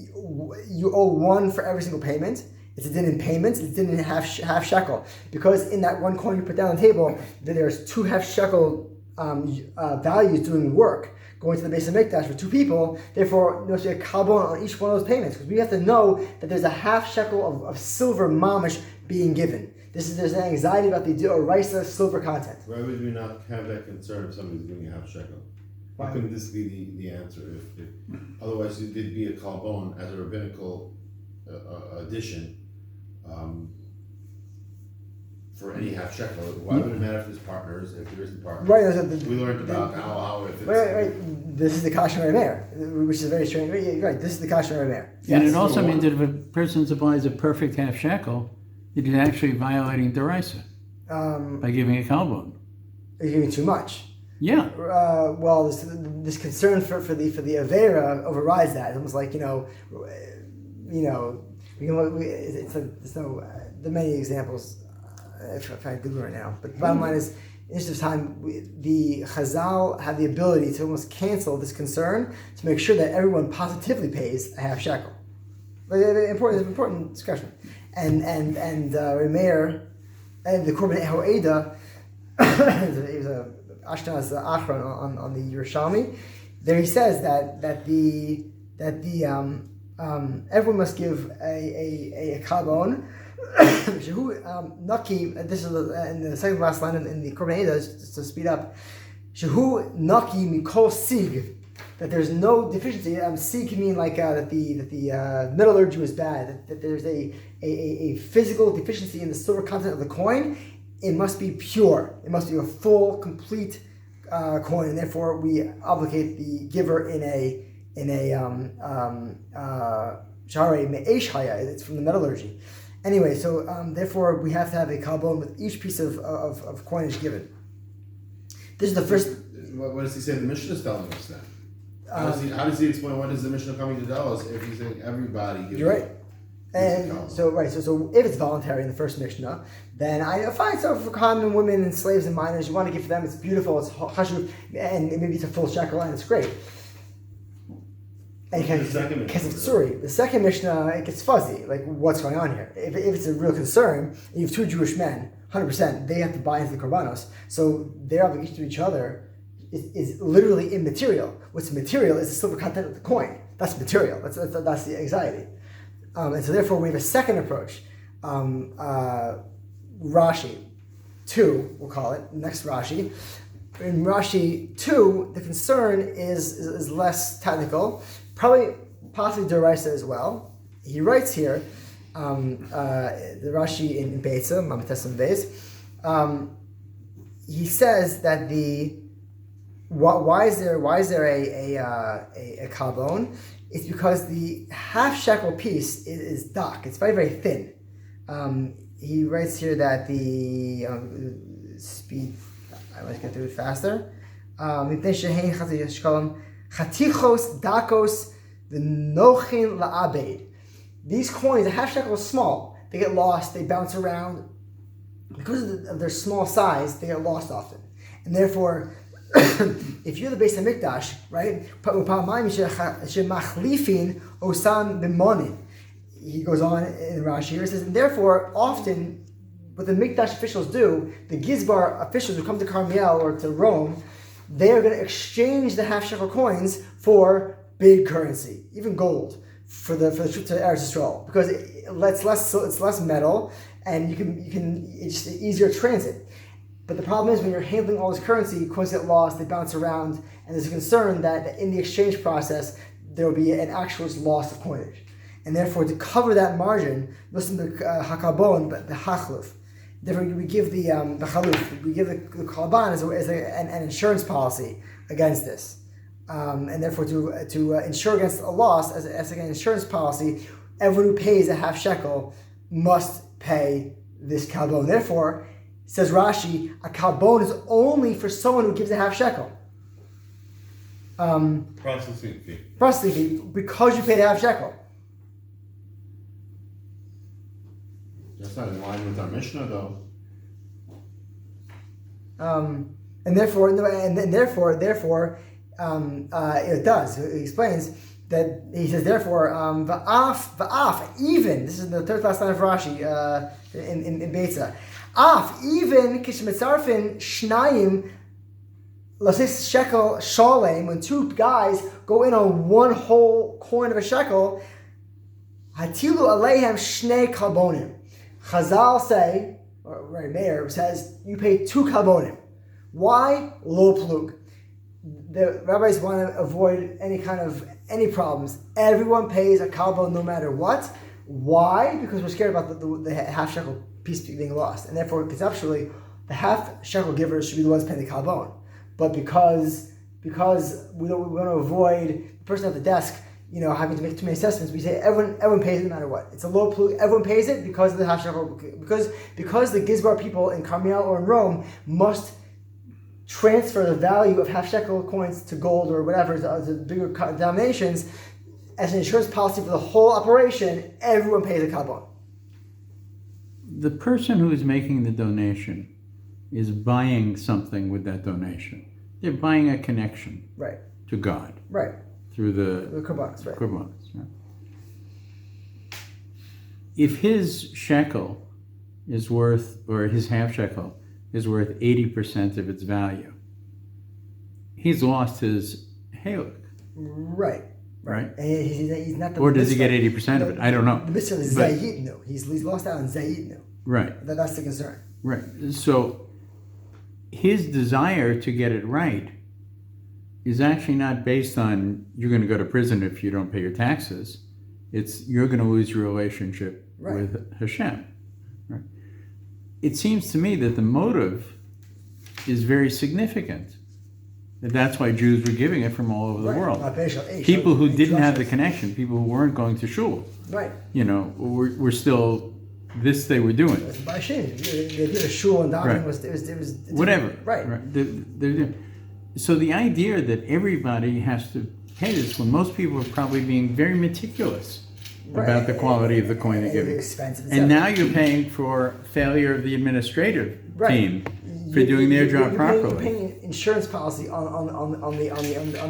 you owe one for every single payment. It's a din in payments. It's a din in half shekel, because in that one coin you put down on the table, there's two half shekel values doing work. going to the base of Mikdash for 2 people. Therefore, there must be a kalbon on each one of those payments, because we have to know that there's a half shekel of silver mamish being given. There's an anxiety about the oraisa silver content. Why would we not have that concern if somebody's giving a half shekel? Why Why? couldn't this be the answer? If otherwise, it did be a kalbon as a rabbinical addition for any half shekel. Why would it matter if there's partners? If there isn't partners, Right. we learned about how if it's Right. This is the Kasher Meir, which is very strange. Right. This is the Kasher Meir. And it also means that if a person supplies a perfect half shekel, it is actually violating Deraisa by giving a kalbon. You're giving too much. Yeah. Well, this concern for the Avera overrides that. It's almost like it's no there are many examples. If I Google right now, but the bottom line is, in the interest of time, the Chazal have the ability to almost cancel this concern to make sure that everyone positively pays a half shekel. Important discussion. And Remeir and the Korban Ho'eda, he was a Ashkenaz Achron on the Yerushalmi. There he says that everyone must give a kalbon. Shehu naki. This is in the second last line in the Korban Ho'eda, just to speed up. Shehu naki mikol sig. That there's no deficiency. Sig can mean like that the metallurgy was bad. That there's a physical deficiency in the silver content of the coin. It must be pure. It must be a full, complete coin, and therefore we obligate the giver in a share me'esh haya. It's from the metallurgy. Anyway, so therefore we have to have a kalbon with each piece of coinage given. This is the first. What does he say? The Mishnah is telling us that. How does he explain what is the Mishnah coming to tell us if he's saying everybody gives? You're right. And so if it's voluntary in the first Mishnah, then I find so for common women and slaves and minors, you want to give for them. It's beautiful. It's chashuv, and maybe it's a full shekel, and it's great. And because of Tsuri, the second Mishnah, it gets fuzzy. Like, what's going on here? If it's a real concern, you have 2 Jewish men, 100%, they have to buy into the korbanos. So their obligation to each other is literally immaterial. What's material is the silver content of the coin. That's material. That's the anxiety. And so therefore we have a second approach. Rashi 2, we'll call it, next Rashi. In Rashi 2, the concern is less technical, probably possibly Deraisa as well. He writes here, the Rashi in Beitza, Mamitesim Beis, he says that why is there a kalbon? It's because the half shekel piece is dark. It's very, very thin. He writes here that the speed. I might get through it faster. Chatichos dakos v'nochin la'abed. These coins, a half shekel is small. They get lost. They bounce around. Because of their small size, they get lost often, and therefore. If you're the base of Mikdash, right? He goes on in Rashi here, he says, and therefore, often, what the Mikdash officials do, the Gizbar officials who come to Carmel or to Rome, they are going to exchange the half shekel coins for big currency, even gold, for the trip to Eretz Yisrael, because it's less metal, and it's just easier transit. But the problem is when you're handling all this currency, coins get lost, they bounce around, and there's a concern that in the exchange process, there will be an actual loss of coinage. And therefore, to cover that margin, listen to hakabon, but the hachluf. Therefore, we give the chaluf, we give the kalban as an insurance policy against this. And therefore, to insure against a loss as an insurance policy, everyone who pays a half shekel must pay this kalbon. Therefore, says Rashi, a kalbon is only for someone who gives a half shekel. Processing fee. Processing fee, because you paid a half shekel. That's not in line with our Mishnah, though. And therefore, it does. He explains that he says, therefore, va'af, even, this is the third last line of Rashi in Beitza. Af, even kishmetzarfin shnayim let's say shekel shalem, when two guys go in on one whole coin of a shekel, hatilu aleihem shnei kalbonim. Chazal say, or Meir says, you pay 2 kalbonim. Why? Lo plug. The rabbis want to avoid any problems. Everyone pays a kalbon no matter what. Why? Because we're scared about the half shekel piece being lost, and therefore conceptually, the half shekel givers should be the ones paying the kalbon. But because we want to avoid the person at the desk, having to make too many assessments, we say everyone pays it no matter what. It's a low plug. Everyone pays it because of the half shekel, because the Gizbar people in Carmel or in Rome must transfer the value of half shekel coins to gold or whatever, the bigger denominations, as an insurance policy for the whole operation. Everyone pays a kalbon. The person who is making the donation is buying something with that donation. They're buying a connection, Right. to God, Right. through the Korbanos, right. Korbanos, right? If his shekel is worth, or his half shekel is worth 80% of its value, he's lost his halak, Right. right? And he's not the Or does he mitzvah. get 80% of it? I don't know. The mitzvah is But- zayitnu. He's lost out on zayitnu. Right, That's the concern. right. So his desire to get it right is actually not based on you're going to go to prison if you don't pay your taxes. It's you're going to lose your relationship Right. with Hashem. Right? It seems to me that the motive is very significant. That's why Jews were giving it from all over the world. People who didn't have the connection, people who weren't going to shul, Right. were still this they were doing. It's by shame. They did a shul and davening Right. was Whatever. Right. So the idea that everybody has to pay this, when most people are probably being very meticulous about the quality of the coin they're giving. Expensive. And now you're paying for failure of the administrative Right. team for doing their job You're properly. paying insurance policy on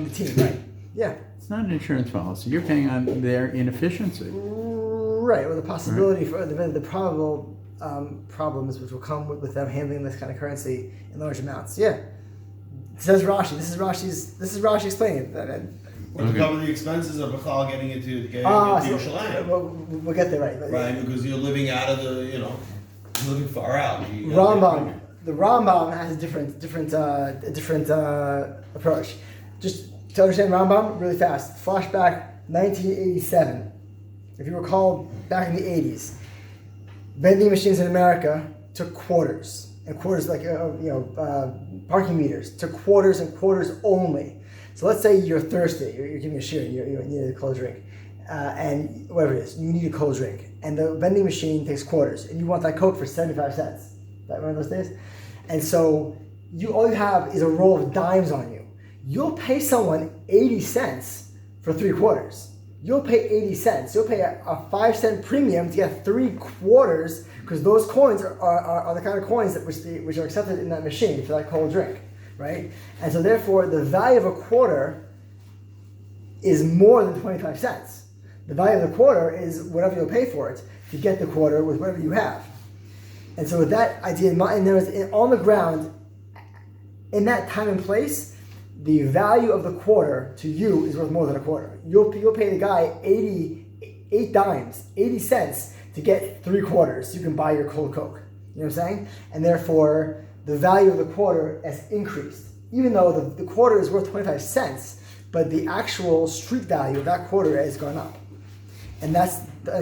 the team, right? Yeah. It's not an insurance policy. You're paying on their inefficiency. Right, or the possibility for the probable problems which will come with them handling this kind of currency in large amounts. Yeah. Says Rashi. This is Rashi explaining it. To cover the expenses of Bechal getting into Yerushalayim. We'll get there, right? Right, because you're living out of the, you're living far out. The Rambam has a different approach. Just to understand Rambam really fast. Flashback 1987. If you recall, back in the 80s, vending machines in America took quarters, and quarters like parking meters took quarters and quarters only. So let's say you're thirsty, you're giving a shir, you need a cold drink, and whatever it is, you need a cold drink, and the vending machine takes quarters, and you want that Coke for 75 cents. Remember those days? And so all you have is a roll of dimes on you. You'll pay someone 80 cents for 3 quarters. You'll pay 80 cents. You'll pay a 5-cent premium to get 3 quarters, because those coins are the kind of coins which are accepted in that machine for that cold drink, right? And so therefore, the value of a quarter is more than 25 cents. The value of the quarter is whatever you'll pay for it to get the quarter with whatever you have. And so with that idea in mind, on the ground, in that time and place, the value of the quarter to you is worth more than a quarter. You'll pay the guy 80 cents to get 3 quarters. You can buy your cold Coke. You know what I'm saying? And therefore, the value of the quarter has increased. Even though the quarter is worth 25 cents, but the actual street value of that quarter has gone up. And that's,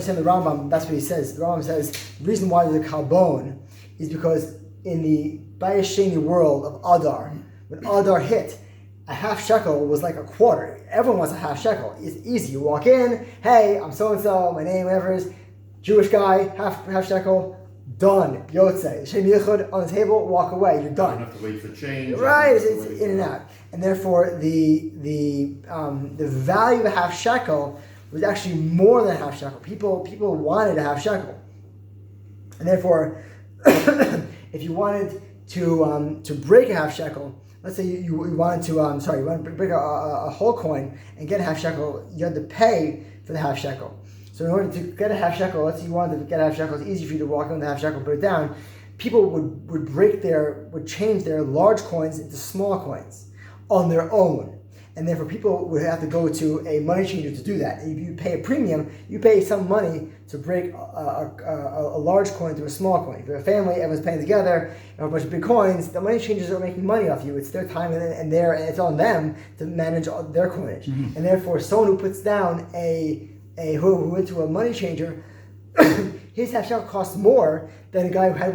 in the Rambam, that's what he says. The Rambam says, the reason why there's a kalbon is because in the Bayesheni world of Adar, when Adar hit, a half shekel was like a quarter. Everyone wants a half shekel. It's easy. You walk in, hey, I'm so-and-so, my name, whatever it is, Jewish guy, half shekel, done. Yotze. Shem Yichud on the table, walk away, you're done. You don't have to wait for change. Right, it's in and out. And therefore, the value of a half shekel was actually more than a half shekel. People wanted a half shekel. And therefore, if you wanted to break a half shekel, let's say you wanted to break a whole coin and get a half shekel, you had to pay for the half shekel. So in order to get a half shekel, let's say you wanted to get a half shekel, it's easy for you to walk in the half shekel, put it down. People would change their large coins into small coins. on their own. And therefore, people would have to go to a money changer to do that. And if you pay a premium, you pay some money to break a large coin to a small coin. If you're a family, everyone's paying together, and a bunch of big coins, the money changers are making money off you. It's their time and it's on them to manage their coinage. Mm-hmm. And therefore, someone who puts down who went to a money changer, his half shekel costs more than a guy who had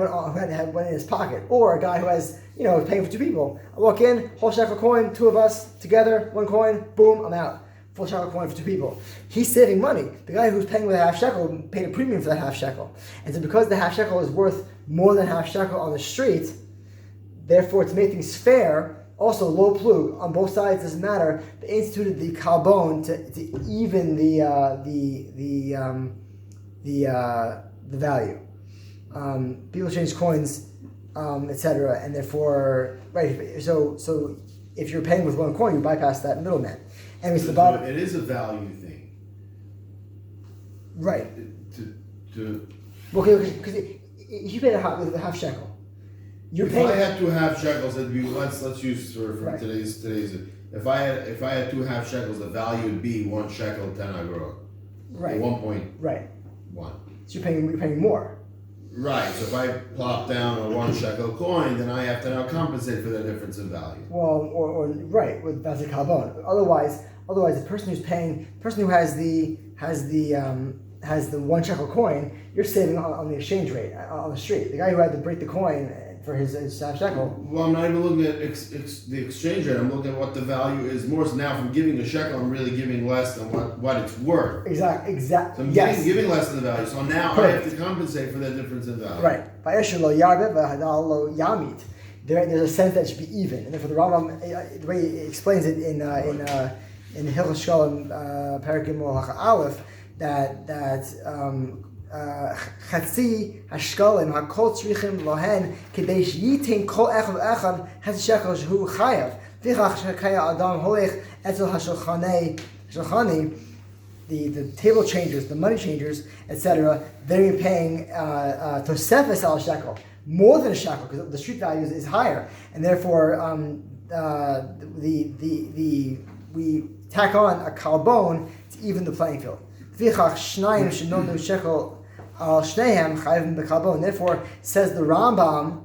one in his pocket, or a guy who has, paying for two people. I walk in, whole shekel coin, two of us together, one coin, boom, I'm out. Full shekel coin for two people. He's saving money. The guy who's paying with a half shekel paid a premium for that half shekel. And so because the half shekel is worth more than half shekel on the street, therefore to make things fair, also low plug on both sides, doesn't matter, they instituted the kalbon to even the value. People change coins, etc. And therefore, right, so if you're paying with one coin, you bypass that middleman. And it's So it is a value thing. Right. Well, because if you pay the half shekel, you're paying. If I had two half shekels, it'd be let's use for right. today's. If I had two half shekels, the value would be 1 shekel 10 agorot. Right. 1.1. Right. So you're paying more. Right. So if I plop down a 1 shekel coin, then I have to now compensate for that difference in value. Well, or right, that's a kalbon. Otherwise, the person who has the 1 shekel coin, you're saving on the exchange rate on the street. The guy who had to break the coin for his half shekel. Well, I'm not even looking at the exchange rate. I'm looking at what the value is more. So now, from giving a shekel, I'm really giving less than what it's worth. Exactly. So I'm giving less than the value. So now I have to compensate for that difference in value. Right. There's a sense that it should be even, and therefore the Rambam, the way he explains it in Half Shekel Parakim Halacha Aleph, that Chatzi Hashkalim Hakol Tzrichim Lohen Kedei Yitin Kol Echad Echad Has Shekel Shehu Chayav Vichach Shekaya Adam Holech Etzel Hashulchani. The table changers, the money changers, etc. They're paying Tosefes al shekel, more than a shekel, because the street value is higher, and therefore we tack on a kalbon to even the playing field. Therefore, says the Rambam,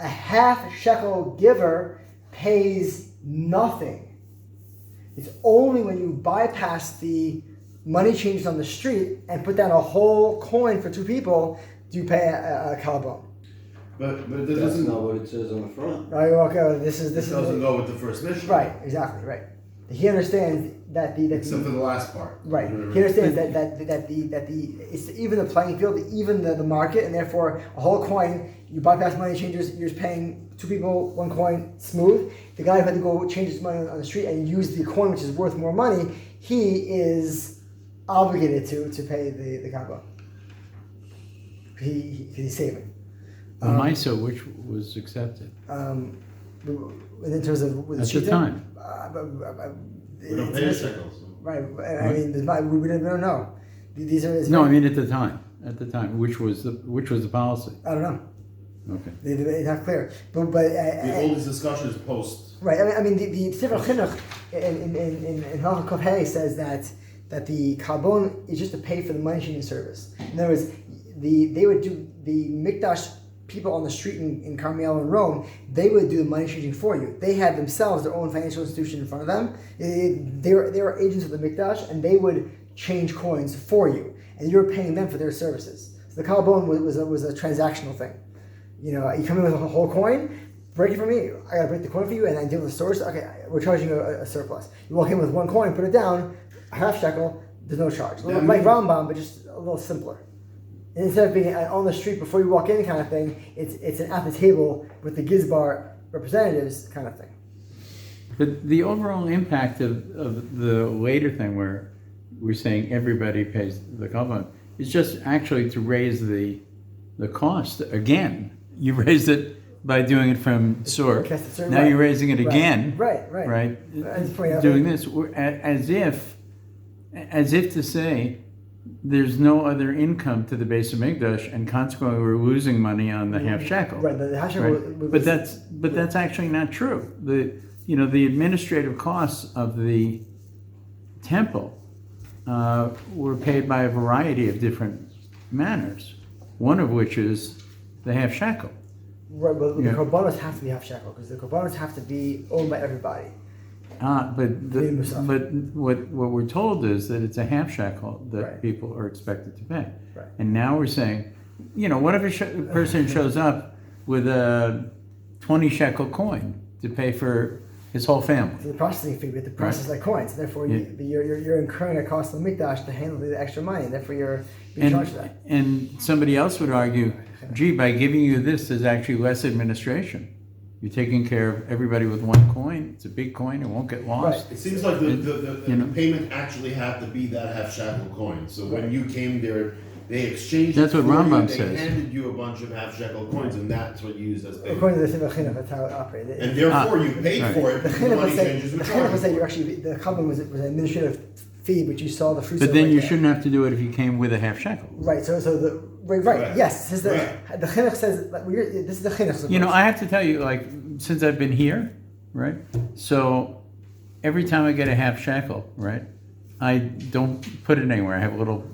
a half shekel giver pays nothing. It's only when you bypass the money changes on the street and put down a whole coin for two people do you pay a kalbon. But That's not what it says on the front. Right, okay, this doesn't go with the first mission. Right, exactly, right. He understands that except for the last part. Right. He understands that it's even the playing field, even the market, and therefore a whole coin, you bypass money changers, you're just paying two people, one coin, smooth. The guy who had to go change his money on the street and use the coin which is worth more money, he is obligated to pay the kalbon. He's saving. The MISO, which was accepted In terms of with at the the time. We don't pay shekels. Right. I mean, we don't know. These are No, I mean at the time, which was the policy. I don't know. Okay. It's not clear. But All these discussions post. right. I mean the Sefer Chinuch in Halach Kov Hey says that the kalbon is just to pay for the money changing service. In other words, they would do the mikdash. People on the street in Carmel and Rome, they would do the money changing for you. They had themselves their own financial institution in front of them. They were agents of the mikdash, and they would change coins for you, and you were paying them for their services. So the kalbon was a transactional thing. You come in with a whole coin, break it for me. I gotta break the coin for you, and I deal with the source. Okay, we're charging you a surplus. You walk in with one coin, put it down, a half shekel. There's no charge. Like Rambam, but just a little simpler. And instead of being on the street before you walk in kind of thing, it's an at the table with the Gizbar representatives kind of thing. But the overall impact of the later thing where we're saying everybody pays the kalbon is just actually to raise the cost again. You raised it by doing it from Sur. Now right. You're raising it again. Right. Doing this as if to say there's no other income to the base of Mikdash, and consequently we're losing money on the half shekel. Right, the half shekel. Right. But that's actually not true. the administrative costs of the temple were paid by a variety of different manners, one of which is the half shekel. Right, but Yeah. the korbanos have to be half shekel because the korbanos have to be owned by everybody. But Musaf. what we're told is that it's a half shekel that Right. people are expected to pay. Right. And now we're saying, what if a person shows up with a 20 shekel coin to pay for his whole family? So the processing fee, we have to process like coins. Therefore, Yeah. you're incurring a cost of the mikdash to handle the extra money. Therefore, you're being charged for that. And somebody else would argue, gee, by giving you this, there's actually less administration. You're taking care of everybody with one coin. It's a big coin. It won't get lost. It seems like the payment actually had to be that half shekel coin. So when you came there, they exchanged. That's what it for Rambam you. They says. handed you a bunch of half shekel coins, and that's what you used as payment. According to the Chinuch, that's how it operated. And therefore, you paid Right. for it The because the Chinuch money would say, changes the were Chinuch would say charged. you're actually, the korban was an administrative fee, but you saw the fruits But of then it you right there. shouldn't have to do it if you came with a half shekel. Right, so right, Right. yes. This is Right. the Chinuch says, like, this is the Chinuch. I have to tell you, like, since I've been here, right? So every time I get a half shekel, right, I don't put it anywhere. I have a little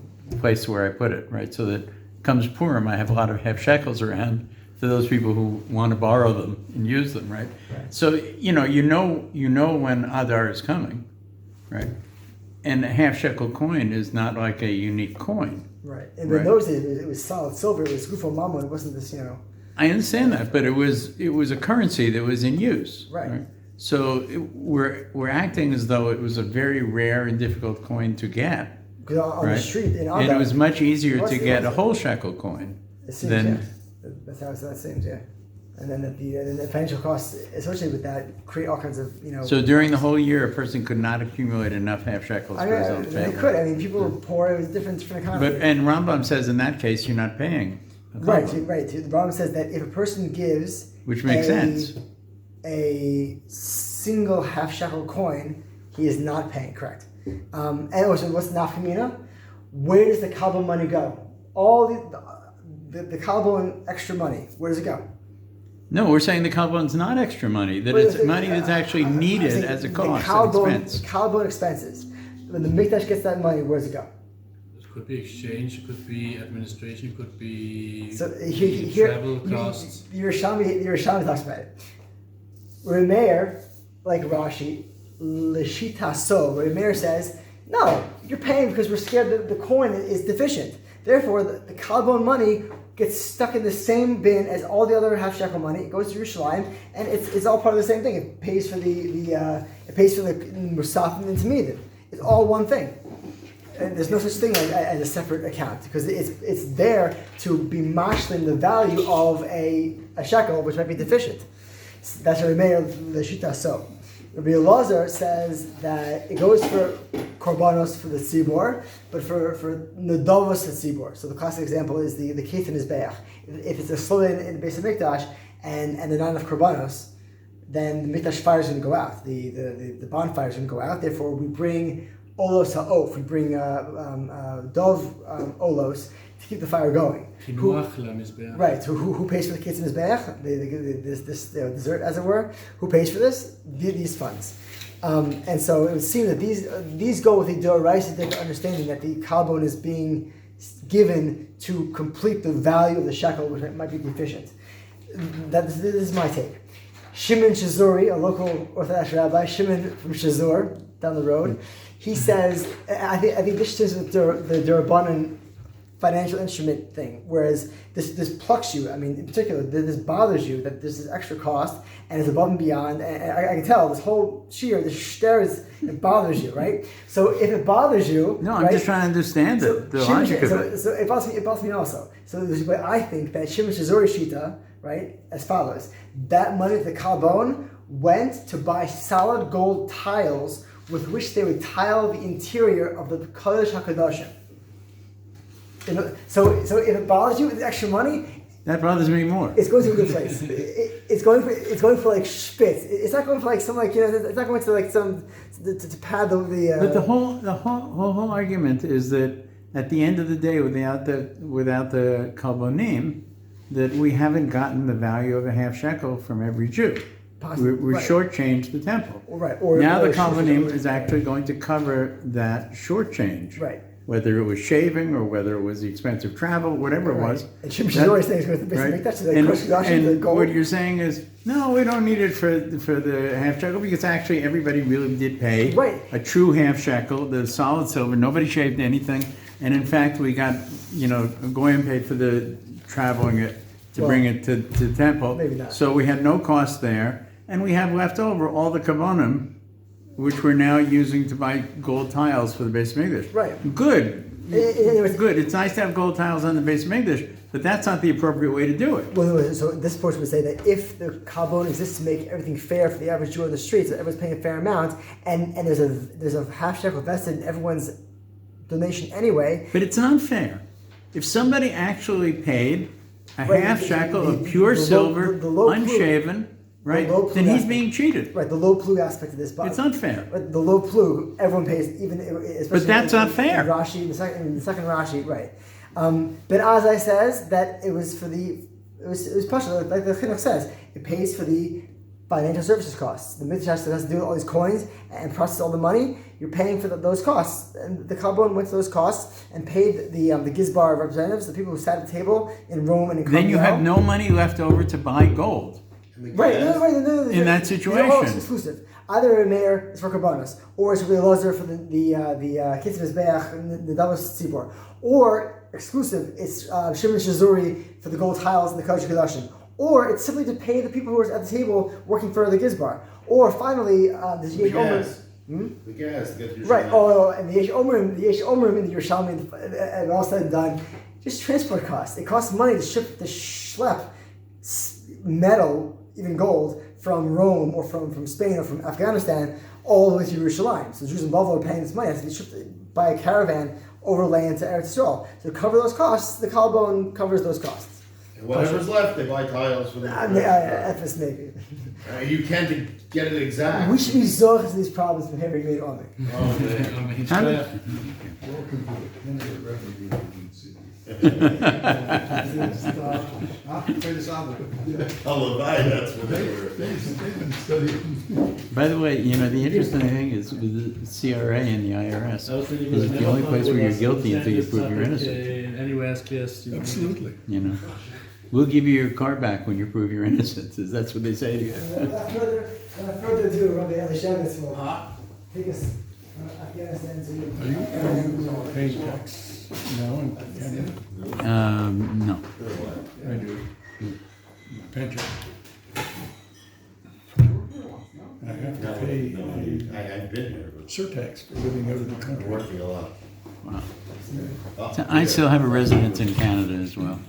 place where I put it, right? So that comes Purim, I have a lot of half shekels around for those people who want to borrow them and use them, right? So you know when Adar is coming, right? And a half shekel coin is not like a unique coin. Right, and Right. in those days it was solid silver. It was gufo mammon. It wasn't this, I understand that, but it was a currency that was in use. Right. So we're acting as though it was a very rare and difficult coin to get. Because on the Right. street in Adar, And it was much easier It was- to it get was- a whole shekel coin it seems, than. yeah. That's how that seems, yeah. And then the financial costs associated with that create all kinds of So during the whole year, a person could not accumulate enough half shekels I for his own mean, they family. could. I mean, people were poor. It was different economy. And Rambam says in that case, you're not paying. a Right, korban, right. The Bible says that if a person gives Which makes sense. a single half shekel coin, he is not paying. Correct. And also, what's nafkamina? Where does the kalba money go? All the kalba and extra money. Where does it go? No, we're saying the kalbon's not extra money. That it's money that's actually needed as a cost, an expense. The kalba expenses. When the mikdash gets that money, where does it go? It could be exchange, it could be administration, it could be So here, travel costs. Yerushalmi talks about it. Remeir, like Rashi, Leshita so. Remeir says, no, you're paying because we're scared that the coin is deficient. Therefore, the kalbon money gets stuck in the same bin as all the other half shekel money. It goes to Yerushalayim, and it's all part of the same thing. It pays for the musaf and intermediate. It's all one thing. And there's no such thing as a separate account because it's there to be mashlim the value of a shekel which might be deficient. So that's what Meir Leshita so. Rabbi Elazar says that it goes for korbanos for the tzibor, but for nedavos the tzibor. So the classic example is the ketan mizbeach. If it's a slogan in the base of mikdash and there's not enough korbanos, then the mikdash fire is going to go out. The bonfire is going to go out. Therefore, we bring olos ha'of. We bring dov olos to keep the fire going. Kinuach lemizbeach. Right. So who pays for the ketan mizbeach? This dessert, as it were. Who pays for this? These funds. And so it would seem that these go with the doraisa understanding that the kalbon is being given to complete the value of the shekel, which might be deficient. This is my take. Shimon Shazuri, a local Orthodox rabbi, Shimon from Shazur, down the road, he says, I think this is the Durabanan financial instrument thing, whereas this plucks you, I mean, in particular, this bothers you, that this is extra cost, and it's above and beyond, and I can tell, this whole shear, this shter, it bothers you, right? So if it bothers you... No, I'm right, just trying to understand the logic of it. So it bothers me also. So this is why I think that Shimon Shazuri Shita, right, as follows. That money, the kalbon, went to buy solid gold tiles with which they would tile the interior of the Kodesh HaKadoshim. So if it bothers you with extra money, That bothers me more. it's going to a good place. It's going for like spitz. It's not going for like some it's not going to like some to pad the. But the whole argument is that at the end of the day, without the kalbonim, that we haven't gotten the value of a half shekel from every Jew. Possibly, we right. shortchanged the temple. Right. Or Now the or Kalvanim is actually going to cover that shortchange. Right. Whether it was shaving or whether it was the expensive travel, whatever it was. And Shimshon's always saying it's going to make that And what you're saying is, no, we don't need it for the half shekel, because actually everybody really did pay a true half shekel, the solid silver. Nobody shaved anything, and in fact, we got Goyim paid for the traveling it to bring it to the temple. Maybe not. So we had no cost there, and we have left over all the kavonim, which we're now using to buy gold tiles for the Beis Mikdash. Right. Good. Anyways, Good. It's nice to have gold tiles on the Beis Mikdash, but that's not the appropriate way to do it. Well, so this portion would say that if the Kalbon exists to make everything fair for the average Jew on the streets, that everyone's paying a fair amount, and there's a half shekel vested in everyone's donation anyway. But it's not fair. If somebody actually paid a Right, half the- shekel the- of pure the low- silver, the low unshaven, right, low then he's aspect. being cheated. Right, the low plug aspect of this, but It's unfair. But the low plug, everyone pays, even especially. But that's not fair. In Rashi, in the second Rashi, right? But Azai says that it was for the it was partial, like the Chinuch says, it pays for the financial services costs. The mitzvah has to do with all these coins and process all the money. You're paying for those costs, and the Kalbon went to those costs and paid the Gizbar representatives, the people who sat at the table in Rome and in Then you Carmel. have no money left over to buy gold. Right, no, In that situation. It's exclusive. Either a mayor is for Karbanos, or it's really Lozer for the Kitzur Mizbeach and the Davos Tzibor, or exclusive, it's Shimon Shazuri for the gold tiles and the Kodesh Kodashim, or it's simply to pay the people who are at the table working for the Gizbar, or finally the Yesh Omer. The gas to get your Right. shine. Oh, and the Yesh Omerim in the Yerushalmi, and all said and done, just transport costs. It costs money to schlep metal, even gold, from Rome or from Spain or from Afghanistan all the way to Jerusalem. So Jews in Bavel are paying this money. It has to be shipped by a caravan overland to Eretz Yisrael. So to cover those costs, the Kalbon covers those costs. And whatever's left, they buy tiles for the. Ephes maybe. You can't get it exact. We should be zorg to these problems from having made on it. Oh, man. How did- Welcome to the Kinder Refugee Agency. Halavai, that's what they were. They've been studying. By the way, the interesting thing is with the CRA and the IRS, is it's the only place where you're guilty until you prove you're innocent. Anywhere else, yes. Absolutely. We'll give you your car back when you prove you're innocent. That's what they say to you. Without further ado, Rabbi Elishevitz will take us from Afghanistan to. Are you paying tax now in Canada? No. I do. Pension. I have to pay I've been here, but surtax for living out of the I'm country. working a lot. Wow. Oh, I still have a residence in Canada as well.